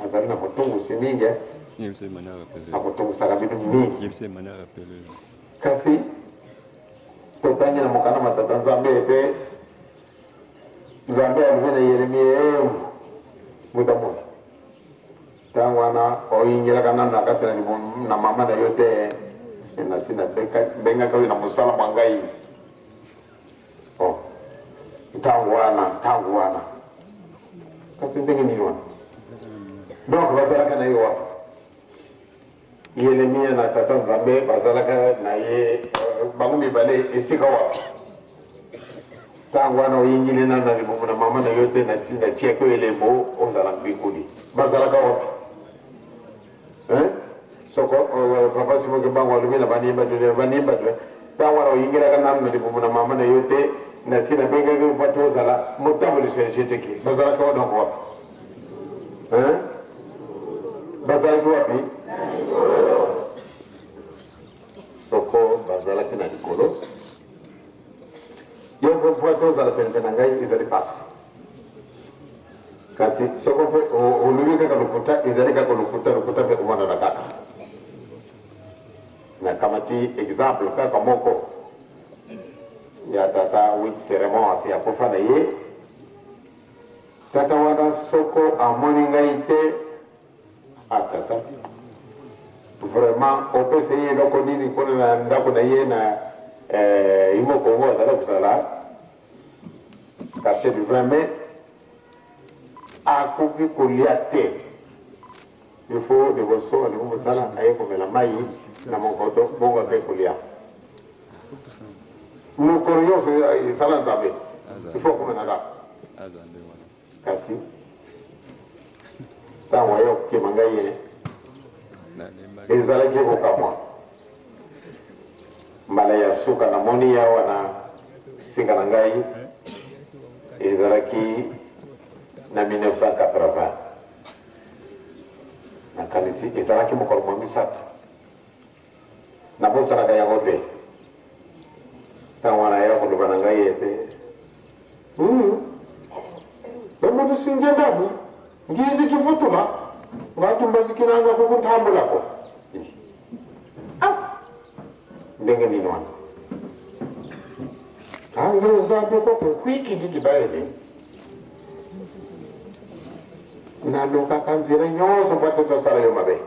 azali na kotungusi mingi akotungusaka bino mingi kasi totangi na mokana matata nzambe ete Nzambe alivena Yeremia mutamu tangwana oyingira kana nakasira ni na mama na yote na sina benga kawi na musala mangai oh tangwana kasi ndenge ni wana donc bazalaka na yo Yeremia na tata Nzambe bazalaka na ye bangu mibale esika wapi tangwana oyingile na libumu na mama na yote na tinda cheko elemo ozala mbikuli bazalaka wapi soko papa simo ke bangu alumina banimba tangwana oyingile kana na libumu na mama na yote na sina benga ke upate ozala mutabuli shenjeteki bazalaka wapi bazalaka wapi soko bazalaka na likolo yoko foto za pembeni ngai izali pasi kati soko fe oluweka kalukuta izali kalukuta pe kumana na kaka na kamati example kaka moko ya tata wit ceremony ya kofa na ye tata wana soko amoni ngai te atata vraiment on peut essayer donc on dit qu'on a ndako na ye na imo kongo azala kusala quartier du 20 mai akoki kolia te il faut de boso alingi mosala aye komela mai na monkoto bongo ape kolia mokolo nyonso esala nzambe il faut komena kaka kasi ntango aye okokema ngai ye ezalaki kokamwa mbala ya suka namoni yawa na singa na ngai ezalaki na 1980 nakanisi ezalaki mokolo mwa misato nabosanaka yango te ntango wana ya koloba na ngai ete bemoto singe ndamu ngiziki vutuma ngatumbasikinanga kukuntambulako ndenge nini wana angezambe koko kwiki ndidibayele nalokaka nzira nyonso mpo te tosala yo mabe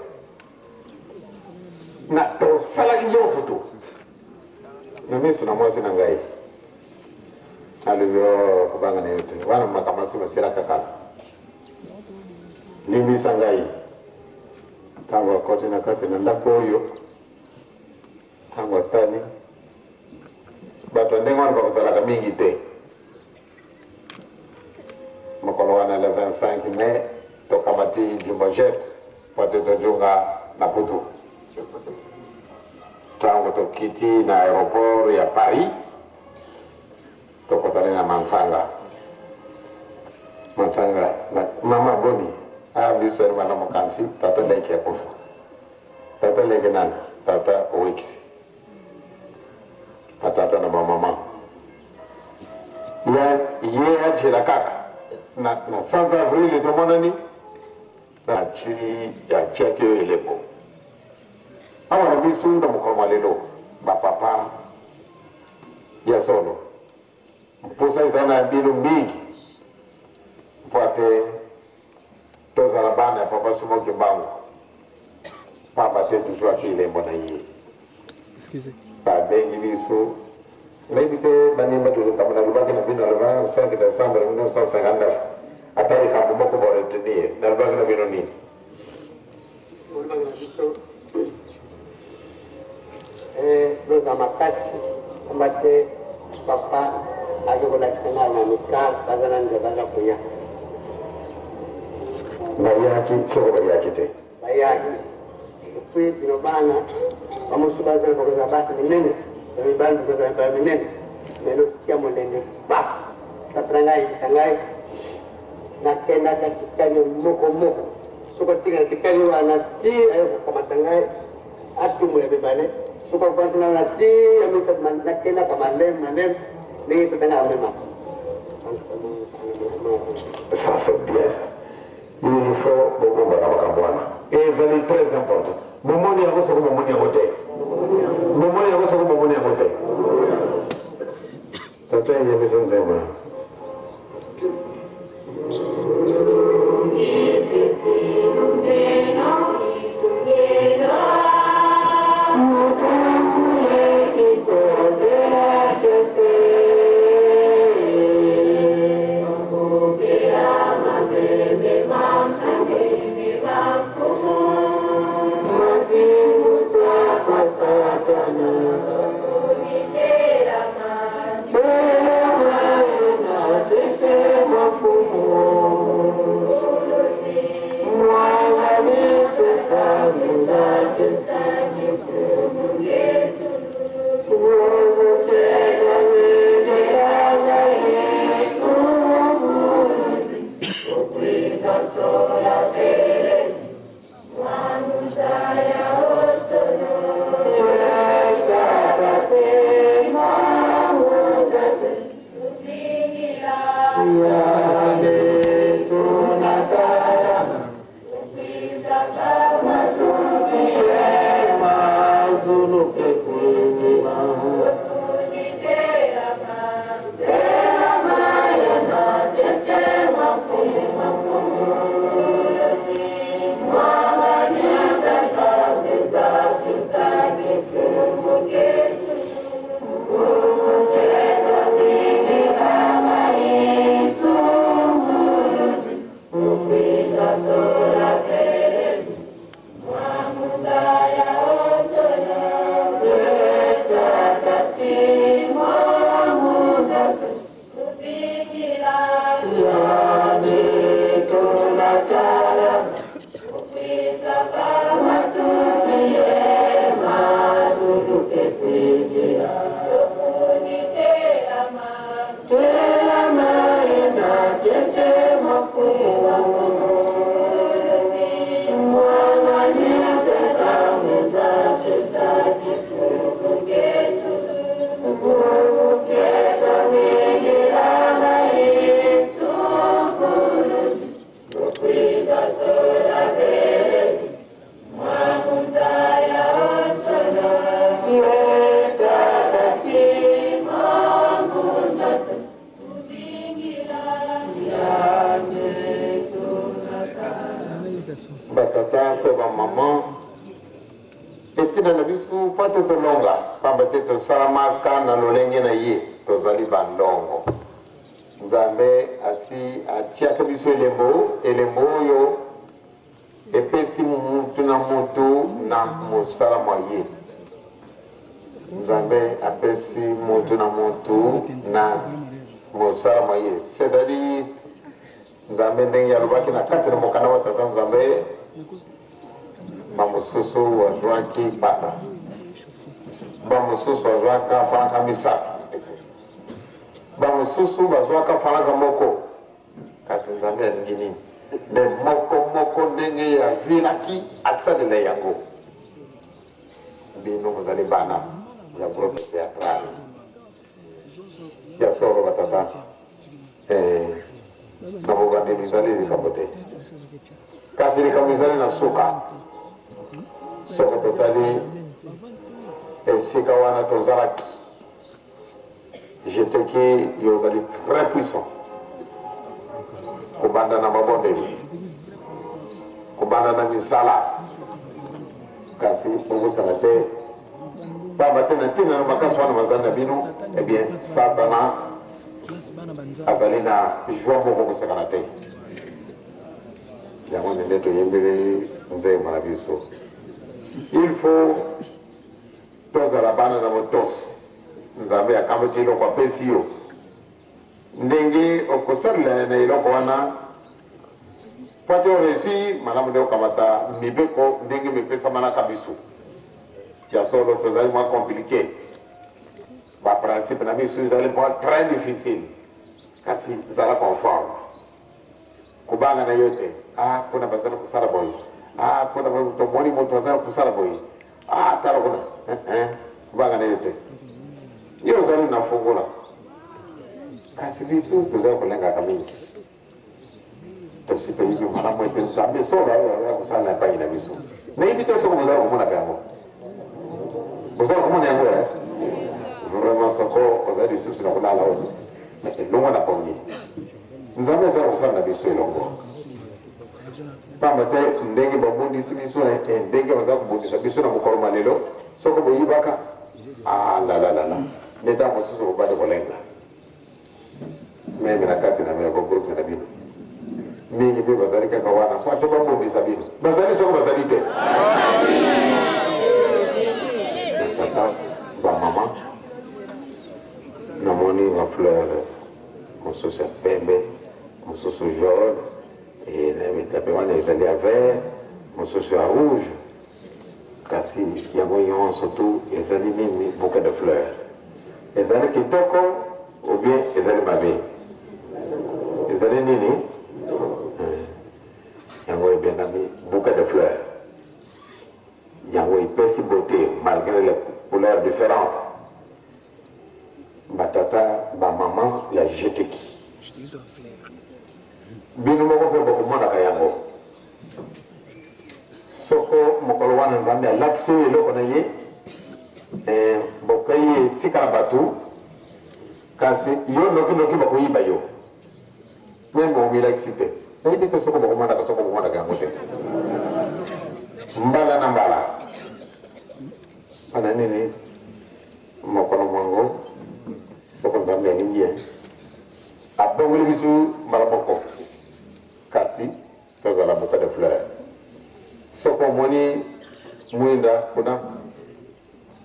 na tosalaki nyonso tu na miso na mwasi na ngai alobi kubanga na yo te wana makamasi basilaka kala limbisa ngai ntango akoti na kati na ndako oyo ntango atali bato ndenge wana bakozalaka mingi te mokolo wana le 25 mai tokamati jumbojet po te tozonga na putu ntango tokiti na aéroport ya Paris tokotani na Mansanga na mama boni biso eri mwana mokanisi tata leki akufa tata leki nani tata owekisi atata na bamama ye atila kaka na 5 avril tomonani atiaki oyo eleko awa na biso na mokolo mwa lelo bapapa ya solo mposa eza na bino mingi mpo ate tozala bana ya papa somoki mbangu papa te toujours aki elembo na ye babengi biso nayebi te banimba tolukambo nalobaki na bino aloba 5 décembre 1959 ata likambo moko boretenir nalobaki na bino nini loza makasi komba te papa azokolakisanga na mika baza na nzela baza koya bayaki soko bayaki te bayaki epui bino bana bamosusu bazali kokoza basi minene mibali kokoza minene melo tia molende basi tapela ngai yisa ngai nakendaka sikali moko soko tika sikali wana ti ayo kokamata ngai atumula mibale soko kwanzina wana ti nakendaka malem ndenge totanga amema sasa biasa il faut beaucoup de makamwana et c'est très important momoni yango soko momoni yango te momoni yango soko momoni yango te tata ye miso nzema batata to ba mama etina na bisu pate to longa pamba te to salama kana lolenge na ye to zali bandongo nzambe asi atiaka biso elembo oyo epesi mutu na mutu na mosalama ye nzambe apesi mutu na mutu na mosalama ye c'est-à-dire nzambe ndenge alobaki na kati na mokanda wa tata nzambe bamosusu wazwaki bata bamosusu wazwaka faranga misato bamosusu bazwaka faranga moko kasi nzambe alingi nini nde moko ndenge yavilaki asalela yango bino bozali bana ya groupe théâtral ya solo batata na bobandeli zali likambo te kasi likambo ezali na suka soko totali esika wana tozalaki jeteki yo ozali très puissant kobanda na mabondeli kobanda na misala kasi okosala te pamba te na ntina na makasi wana bazali na bino ebien satana azali na joi moko kosakana te yango nde toyembeli nzembo na biso il faut tozala bana na motosi nzambe akambaki eloko apesi yo ndenge okosalela na eloko wana po te oresi malamu nde okamata mibeko ndenge mipesamanaka biso ya solo tozali mwa compliqué baprincipe na biso ezali mwa très difficile kasi zala conforme kubanga na yo te mpona bazali kosala boye mpona tomoni moto azali kosala boye tala kuna kubanga na yo te yo ozali na fungola kasi biso tozali kolengaka mingi tosipeyibi malamu ete nzambe solo azali kosala na epai na biso nayebi te soko bozali komonaka yango bozali komona yango vraiment soko ozali lisusu na kolala oyo elongo na pongi nzambe azali kosala na biso elongo pamba te ndenge babundisi biso ndenge bazali kobundisa biso na mokolo malelo soko boyibaka lalalala nde ntango mosusu kobande kolenga meme na kati na meko groupe na bino mingi mpe bazali kaka wana po ate babundisa bino bazali soko bazali te tata bamama namoni bafleur mosusu ya pembe mosusu jaune na mitape wana ezali ya vert mosusu ya rouge kasi yango nyonso tu ezali nini bouquet de fleur ezali kitoko ou bien ezali mabe ezali nini yango ebenami bouquet de fleur yango epesi beauté malgré les couleurs différentes batata bamama ya jeteki binu moko pe boko mona kayango soko mokolo wana nzambe alakisi eloko na ye bokai sikala batu kasi yo noki bakoyiba yo membo omilakisi te nayebi te soko bokomondaka soko bokomondaka yango te mbala na mbala ana nini mokolo mwango soko nzambe alingi ye abongoli biso mbala moko kasi tozala boka de fleur soko omoni mwinda kuna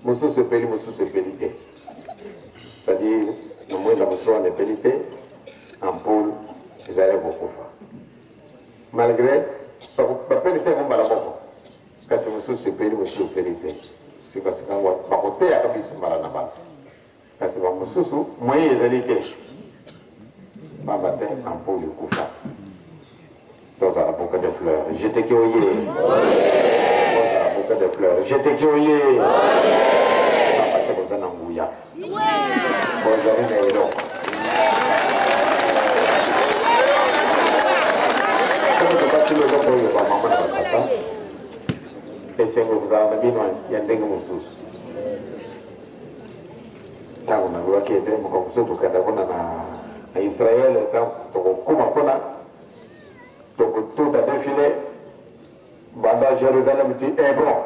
mosusu epeli mosusu epeli te c'est-à-dire na mwinda mosusu wana epeli te ampoule ezali kokufa malgré bapelisa yango mbala moko kasi mosusu epeli mosusu epeli te sikasikango bakoteyaka biso mbala na bato kasi bamosusu moye ezali te baba te ampoule ekufa tozala boka de fleur jete ki oye tozala boka de fleur jete ki oye baba te boza na nguya bozali na eloko tokatili eloko oyo bamama na batata esengo kozala na bino ya ndenge mosusu ntango nalobaki ete moka mosusu tokenda mpona na israele tokokuma mpona tokotuta defile banda Jérusalem ti Hébron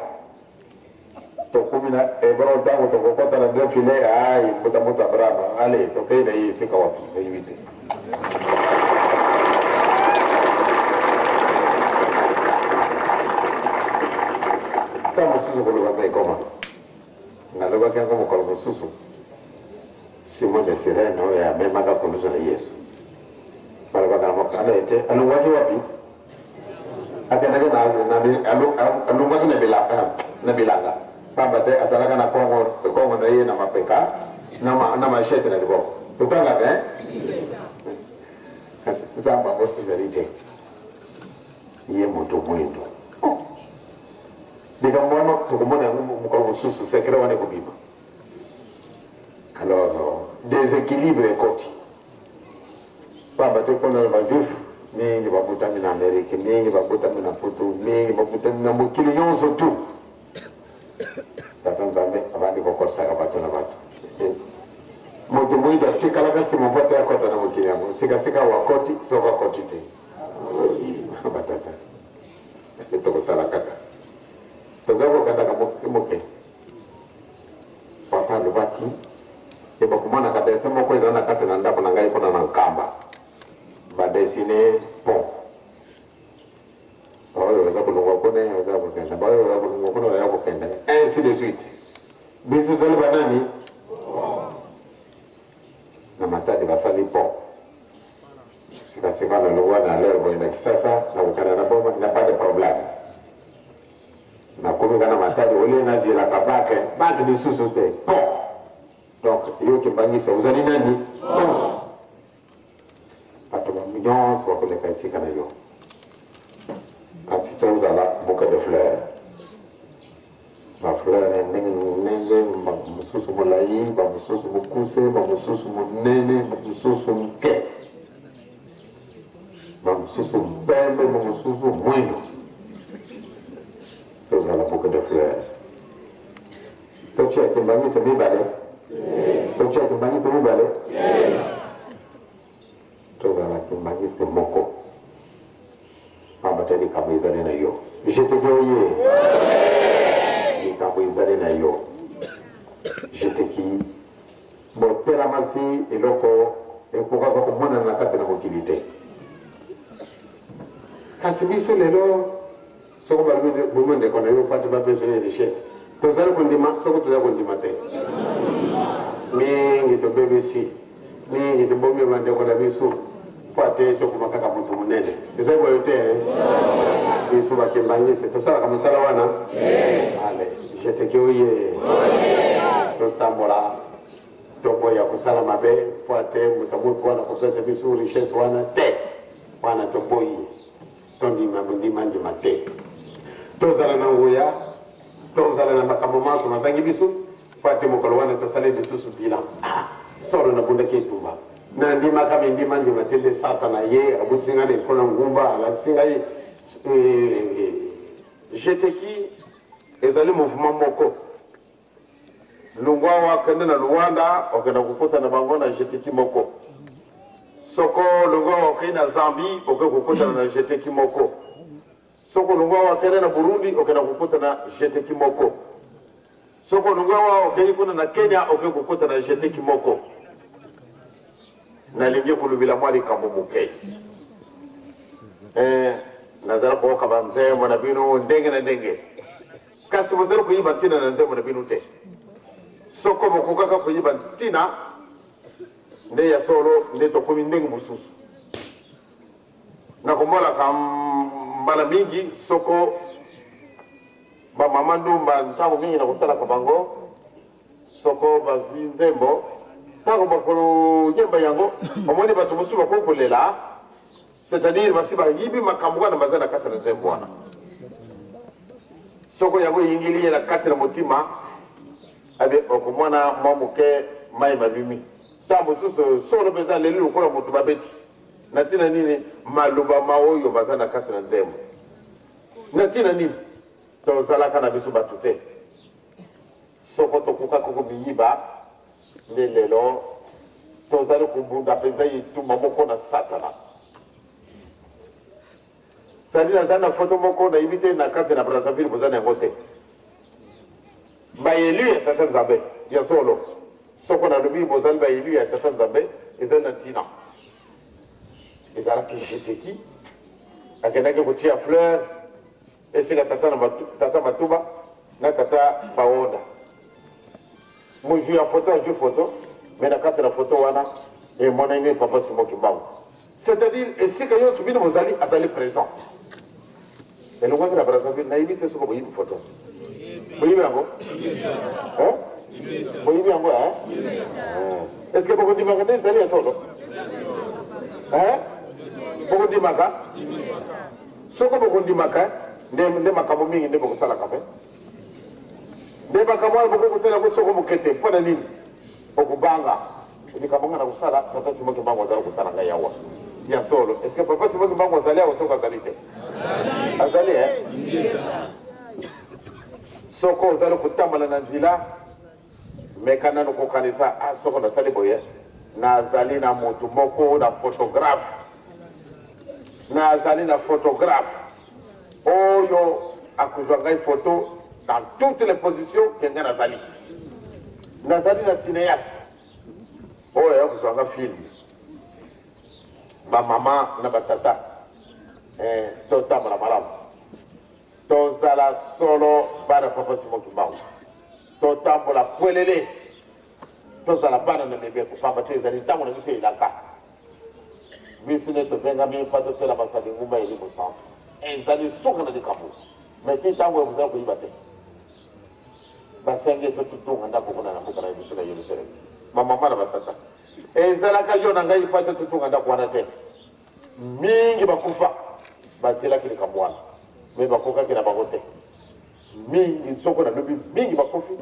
tokumi na Hébron ntango tokokota na defile ai mbuta Abrahama ale tokei na ye esika wapi nayebi te sa mosusu kolobaka ekoma nalobaki yango mokolo mosusu Simon de Sirene oyo amemaka koluso na Yesu balabaka na mokanda ete alongwaki wapi akendaki alongwaki na bilanga pamba te azalaka na kongo na ye na mapeka na mashete na liboko totangaka nzambe yango ezali te ye moto mwindo likambo wana tokomona yango mokolo mosusu sekre wana ekobima alors déséquilibre ekoti pamba te mpona bajuif mingi babutami na amerike mingi babutami na poto mingi babutami na mokili nyonso tu tata nzambe abandi kokotisaka bato na bato moto moyindo atikalaka nsima mpo te akota na mokili yango sikasika wakoti soko akoti te batata tokosala kaka toza kokendaka moke papa alobaki ebakomonaka dese moko eza na kati na ndako na ngai mpona na nkamba badesine pont oyo eza kolongwa kuna eza kokende baoyo eza kolongwa kuna oya kokende ainsi de suite biso toli banani na matadi basali pont sikasika nalongwa na lere boye na kisasa na kokende na boma na pas de problème nakomi kana matadi olie nazielaka bake lisusu te pont donc yoki mbangisa ozali nani pont bato nyonso bakoleka esika na yo kasi tozala boka de fleur bafleur ndenge mosusu molai bamosusu mokuse bamosusu monene bamosusu mke bamosusu mpembe bamosusu mwindo tozala boka de fleur totia kimbangisa mibale totia kimbangisa mibale tozala kimbangisi moko pamba te likambo ezali na yo jeteki oye likambo ezali na yo jeteki botelamasi eloko ekokaka komonana na kati na mokili te kasi biso lelo soko balobi bomo ndeko na yo pati bapesana richesse tozali kondima soko tozali kondima te mingi tobebisi mingi tobomi bandeko na biso po ate tokoma kaka moto monene eza boyo te biso bakembangisi tosalaka mosala wana ale jeteki oye totambola toboya kosala mabe po ate moto motu wana koswesa biso richesse wana te wana toboyi tondima ndima te tozala na nguya tozala na makambo maso mazangi biso po ate mokolo wana tosali lisusu bilan solo na bundaki etumba na ndima kama ndima ndima tende satana ye abutsinga ne kona ngumba la tsinga ye jeteki ezali mouvement moko lungwa wa kende na Luanda okenda kukuta na bango na jeteki moko soko lungwa wa kenda Zambie okenda kukuta na jeteki moko soko lungwa wa kende na Burundi okenda kukuta na jeteki moko soko lungwa wa okenda na Kenya okenda kukuta na jeteki moko na lingi kulubila mwali kamumuke nazara ko kabanze mwana binu ndenge na ndenge kasi mozero kuyiba tina na nze mwana binu te soko bokukaka kuyiba tina nde ya solo nde tokumi ndenge mususu na kumola mbala mingi soko ba mama ndumba ntango mingi na kutala kabango soko bazinzembo tango bakolo yemba yango omoni batu musu bakokolela c'est-à-dire basiba yibi makambo na bazana kata na zembwana soko yango yingili la kata na motima abe okomwana mamuke mai mabimi sambo suso solo beza lelo ko mutu babeti natina nini maluba maoyo bazana kata na zembo natina nini to zala kana bisu batute soko to kuka ko biyiba lelo tozali kubunda penza yituma moko na satana sali na zana foto moko na ibite na kate na Brazzaville bozana yango te bayelu ya tata nzambe ya solo soko na lobi bozali bayelu ya tata nzambe ezali na ntina ezalaki jeteki akendaki kotia fleur esika tata matuba na tata baonda moju ya photo aju photo mais na kati na photo wana et mon ami papa Simon Kimbangu c'est-à-dire esika yo subino mozali azali présent et le monde na Brazzaville na ibite soko boyi photo boyi yango boyi yango est-ce que beaucoup dimaka de zali solo beaucoup dimaka soko beaucoup dimaka nde makambo mingi nde beaucoup sala kafe nde makambo beaucoup kusala ko soko mukete pona nini okubanga nikamanga na kusala papa Simon Kimbangu azali kusala ngai yawa ya solo est-ce que papa Simon Kimbangu azali au soko azali te azali soko azali kutambala na nzila mekana no kokanisa soko na sali boye na azali na motu moko na photographe na azali na photographe oyo akuzwa ngai photo dans toutes les positions kenga nazali nazali na cinéaste oyo ya kuzwanga film bamama na batata totambola malamu tozala solo bana papa Simon Kimbangu totambola pwelele tozala bana na mibeko pamba te ezali ntango na biso elaka biso ne tobengami mpa tosala basali ngumba elimu centre ezali suka na likambo mais ti ntango ekozala koyiba te basenge totutunga ndako kuna na mboka na biso na Yerusalem mamama na batata ezalaka yo na ngai mpa totutunga ndako wana te mingi bakufa batielaki likambo wana me bakokaki na bango te mingi soko na lobi mingi bakufi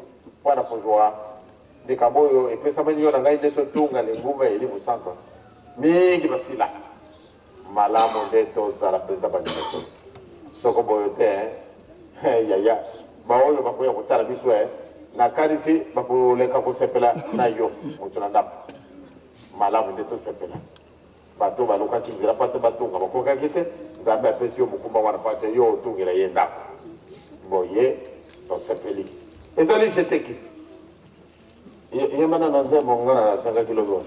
wana kozwa likambo oyo epesamani yo na ngai nde totunga lengumba ya elimu centre mingi basila malamu nde tozala mpenza bandimeko soko boyo te yaya baoyo bakoya kotala biso na kariti bakoleka kosepela na yo moto na ndako malamu nde tosepela bato balukaki nzela mpa te batunga bakokaki te nzambe apesi yo mokumba wana mpa te yo otungela ye ndako boye tosepeli ezali jeteki yembana na nzembo ngana na 5 kilo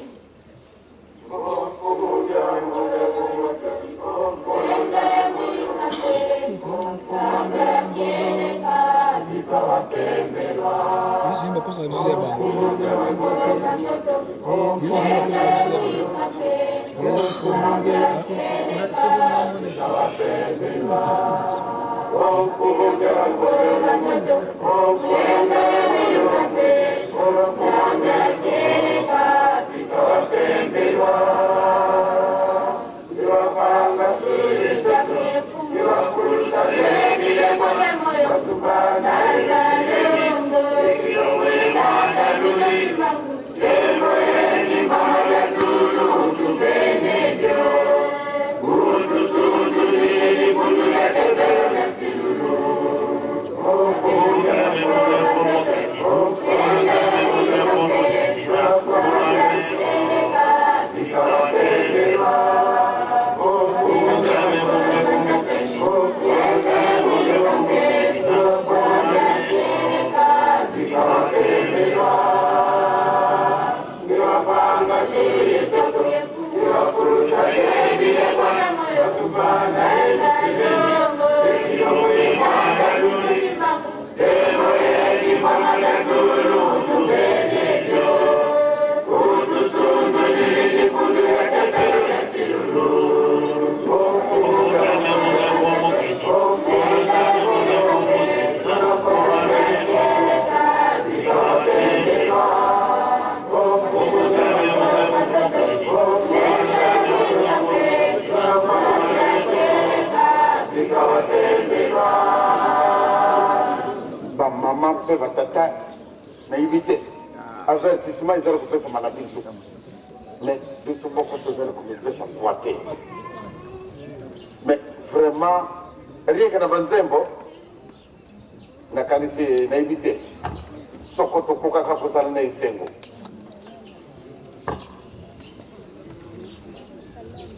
Zulu pe batata na ibite avertissement ils ont fait mal à biso mais biso beaucoup de gens comme ça poité mais vraiment rien que na banzembo na kanisi na ibite sokoto kuka kapusala na isengo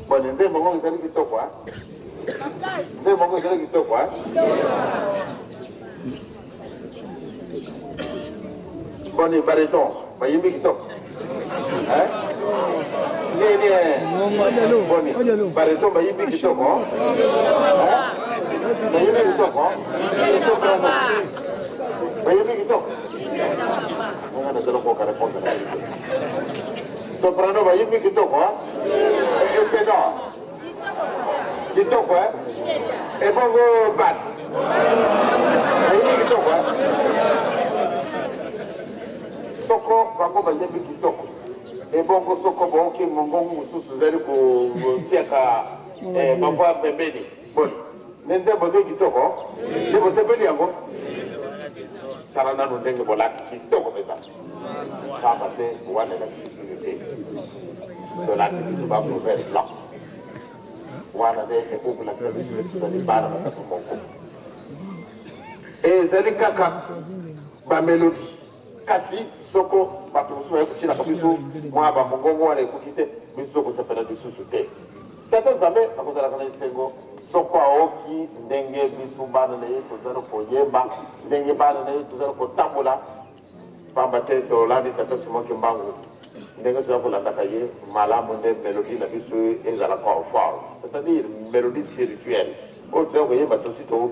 bwana nzembo ngo ngani kitoko ah nzembo ngo ngani kitoko ah bwana bariton bayimbi kitoko eh nini bwana bariton bayimbi kitoko eh bayimbi kitoko bayimbi kitoko ngana dalo ko kare ko soprano bayimbi kitoko ah tenor kitoko eh e bongo bass bayimbi kitoko eh soko bango bayimbi kitoko e bongo soko bonki mongongo mususu zali ko tiaka bangwa pembeni bon nenze bodo kitoko ndipo sepeli yango sarana no ndenge bolaki kitoko pesa papa te wana na kitoko de la qui va pour faire blanc. Voilà des coups la qui parle de son concours. Et c'est kaka ba mélodie kasi soko ba tuso ya kuchina kabiso mwa ba mongongo wale kukite biso ko sepela bisusu te. Tata zambe akozala kana isengo soko aoki ndenge biso bana na yeso zero ko yemba ndenge bana na yeso zero ko tambola pamba te to landi tata simo kimbangu ndenge tunakolanda kaye malamu nde mélodie na biso ezala kwa fort c'est-à-dire mélodie spirituelle oyo toya koyeba tosi to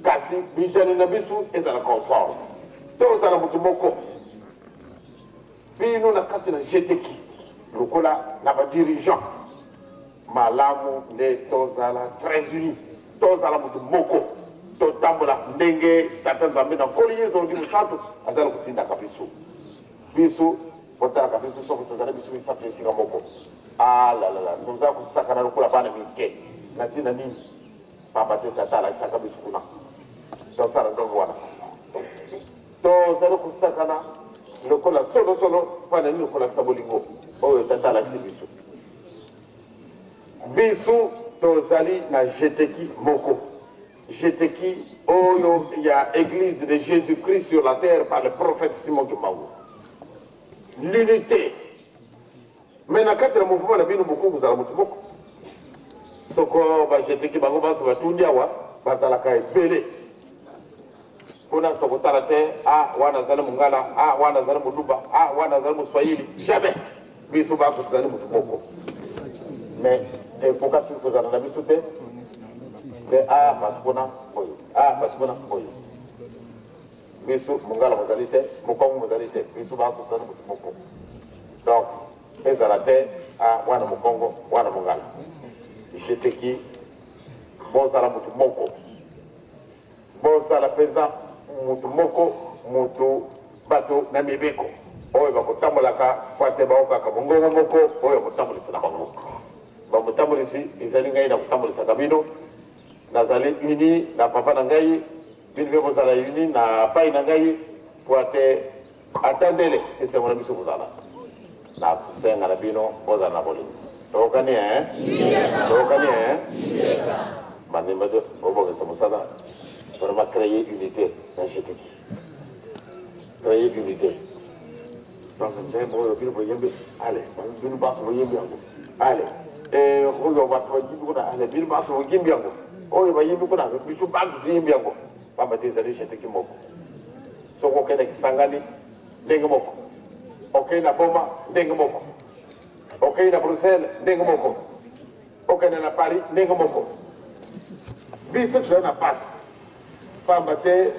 kasi bijani na biso ezala kwa fort te ozala motu moko bino na kati na jeteki lokola na badirigant malamu nde tozala très unis tozala motu moko totambola ndenge tata nzambe na nkoli yesu ndi mosantu azala kotindaka biso biso botala kabisa soko tozala biso misato esika moko alalala toza kosakana lokola bana mike na ntina nini pamba te tata alakisaka biso kuna tosala ndongo wana tozali kosakana lokola solosolo mpona nini kolakisa bolingo oyo tata alakisi biso biso tozali na jeteki moko jeteki oyo ya église de Jésus-Christ sur la terre par le prophète Simon Kimbangu. L'unité. Mais na kati na mouvement na bino moko kuzala mutu moko soko bajeteki bango baso batundi awa bazalaka ebele kuna tokotala te wana azali mongala wana azali moluba wana azali moswahili jamais biso bako tozali mutu moko mais pokasi kozala na biso te te batukuna oyo batukuna oyo biso mongala mozali te mokongo mozali te biso bako tozali mutu moko donc ezala te wana mokongo wana mongala jeteki bozala mutu moko bozala mpenza mutu moko mutu bato na mibeko oyo bakotambolaka po ate baokaka mongongo moko oyo kotambolisa na bango bamotambolisi ezali ngai na kotambolisaka bino nazali uni na papa na ngai bino mpe bozala uni na pai na ngai po ate ata ndele esengo na biso kozala na kusenga na bino bozala na bolingo tokani tokani bandimba de obongesa mosala vraiment créer unité dans jeteki créer unité donc ndembo oyo bino boyembe ale bino baso boyembe yango ale oyo bato bayimbi kuna ale bino baso boyembe yango oyo bayimbi kuna biso bato boyembe yango pamba te ezali jeteki moko soko okende kisangani ndenge moko okende na boma ndenge moko okende na Bruxelles ndenge moko okende na Paris ndenge moko biso tozali na pasi pamba te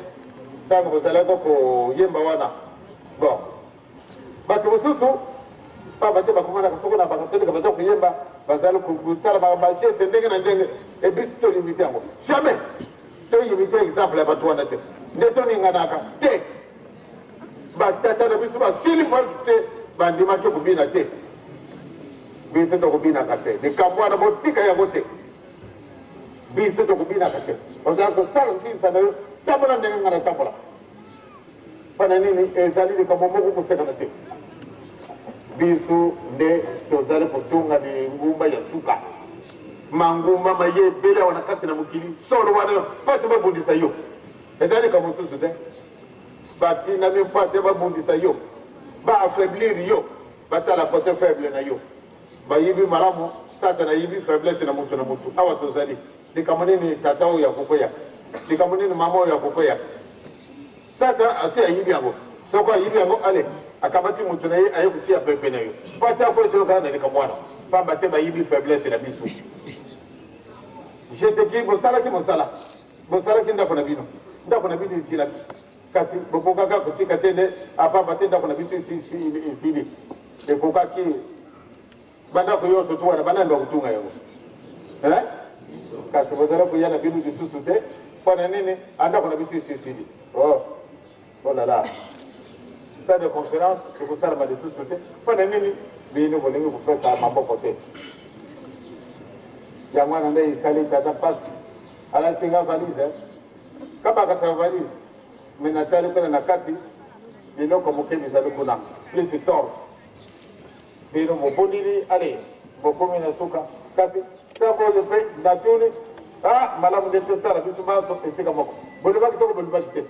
ntango bozalaka koyemba wana bon bato mosusu pamba te bakomanaka soko na bakateleka baza koyemba bazali kosala bajete ndenge na ndenge ebiso tolimite yango jamais toyimite exemple ya bato wana te nde toninganaka te batata na biso basili mwasi te bandimaki kobina te biso tokobinaka te likambo wana botika yango te biso tokobinaka te ozala kosala ntinisa na yo tambola ndenge nga na tambola pana nini ezali likambo moko kosekana te biso nde tozali kotunga ngumba ya suka mangumba maye ebele wana kati na mokili solo wana mpasi babundisa yo ezali likambo mosusu te batinami mpasi babundisa yo baaffaiblir yo batala kote faible na yo bayibi malamu tata na yibi faiblesse na mutu awa tozali likambo nini tata oyo akokoya likambo nini mama oyo akokoya tata asi ayibi yango soko ayibi yango ale akamati mutu na ye aye kutia pepe na yo pati akoeselo kala na likambo wana pamba te bayibi faiblesse na biso jeteki bosalaki ndako na bino esilaki kasi bokokaka kotika te nde apamba te ndako na biso esili ekokaki bandako nyonso tu wana banani bakotunga yango kasi bozala koya na bino lisusu te mpona nini andako na biso esisili olala sa de conférence ekosalama lisusu te mpona nini bino bolingi kopesa maboko te yango wana nde esali tata mpasi alasinga valise kabakata valise me natali kuna na kati biloko moke bizali kuna plus tor bino mobondili ale bokomi na suka kasi takoyo mpe natuni malamu nde tosala biso baso esika moko bolobaki toko bolobaki te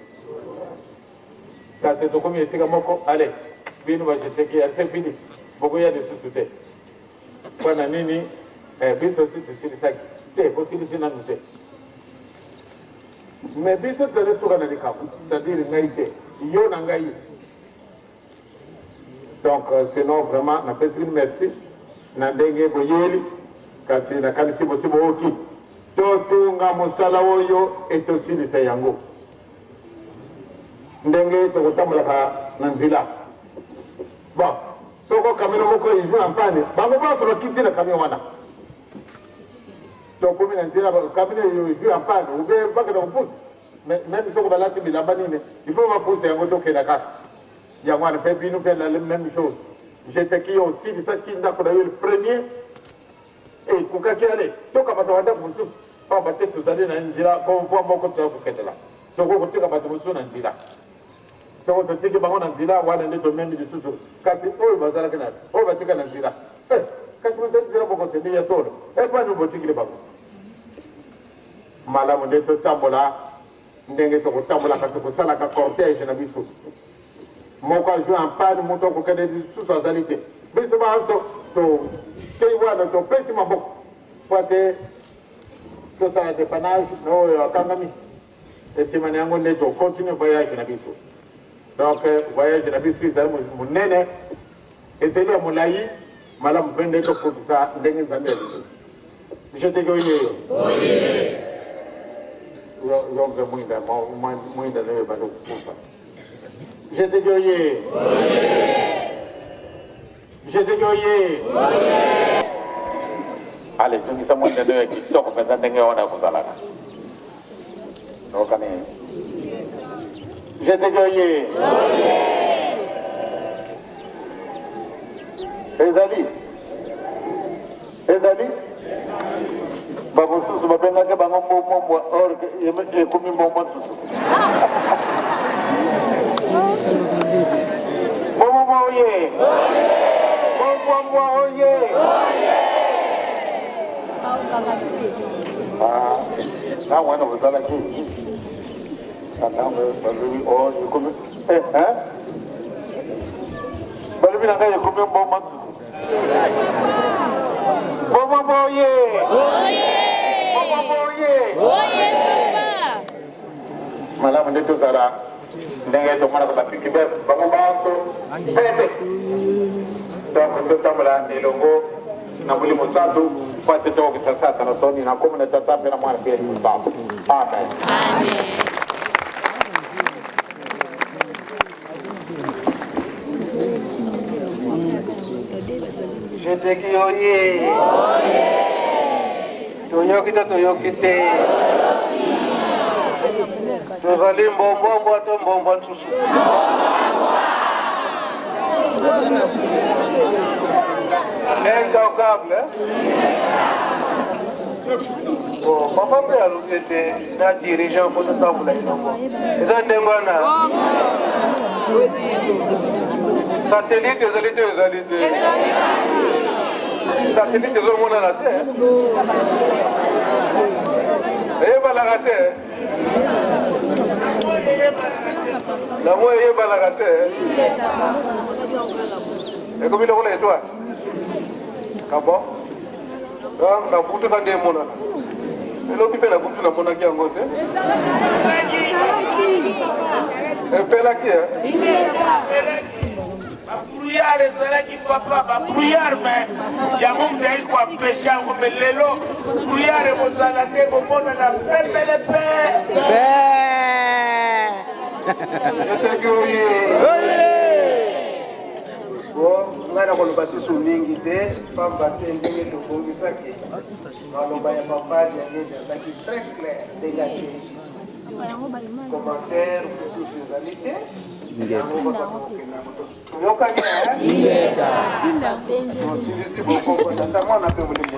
kasi tokomi esika moko ale bino bajeteki ase bini bokoya lisusu te mpona nini biso si tosilisaki te bosilisi nanu te mais biso tozali suka na likambo c'est-à-dire ngai te yo na ngai donc sinon vraiment napesi merci na ndenge boyeli kasi nakanisi bosi booki totunga mosala oyo etosilisa yango ndenge tokotambolaka na nzela bon soko kamino moko ivu ampane bango baso bakiti na kamio wana tokomi na nzela kamino oyo ivu ampane ube baka na kopusa même soko balati bilamba nini il faut bapusa yango tokenda kaka yango wana mpe bino mpe la même chose jeteki yo osilisaki ndako na yo le premier ekokaki ale tokamata bandako mosusu pamba te tozali na nzela mpo moko toya kokendela soko kotika bato mosusu na nzela soko totiki bango na nzela wana nde tomemi lisusu kasi oyo bazalaki na oyo batika na nzela kasi bozali nzela bokosende ya solo epani botikili bango malamu nde totambola ndenge tokotambolaka tokosalaka cortège na biso moko azwi ampani moto akokende lisusu azali te biso baso tokei wana topesi maboko po ate tosala dépannage na oyo akangami esimani yango nde tocontinue voyage na biso donc voyage na biso ezali monene ezali ya molai malamu mpe nde tokokisa ndenge nzambe ya biso jeteki oyeyo yonke mwinda newe bado kukufa jeteki oye jeteki oye ale tungisa mwinda newe kitoko mpenza ndenge wana kuzalaka okani jeteki oye ezali bamosusu babengaki bango mbombombwa or ekomi mbombo susu mbombombwa oye mbombombwa oye na mwana bozalaki balobi o ekomi balobi na ngai ekomi mbombo susu mbombombwa oye malamu nde tozala ndenge tomonaka bapiki bango banso pepe donc totambola elongo na molimo santu po ate tokokisa sasa na soni na komo na tata mpe na mwana mpe santu amen jeteki oye toyoki te toyoki te tozali mbombombo to mbombo nsusu incalcable bon papa mpe aluki ete na dirigeant po totambola elongo eza ndenge wana Satellite ezali te ezali te. Satellite ezomonana te. Eyebalaka te. Nango eyebalaka te. Ekomi lokola étoile. Kabo? Na butu ka nde emonana. Elobi mpe na butu namonaki yango te. Epelaki e? Bapouillard ezalaki papa bapouillard me yango mzali koapesha yango me lelo bouillard ekozala te komona na pepele pe Eteki oye! Ngai na koloba susu mingi te pamba te ndenge tobongisaki maloba ya papa Janine azalaki très clair ndenge ate commentaire susu ezali te yokaki tosilisi bokoko tata mwana mpe molimo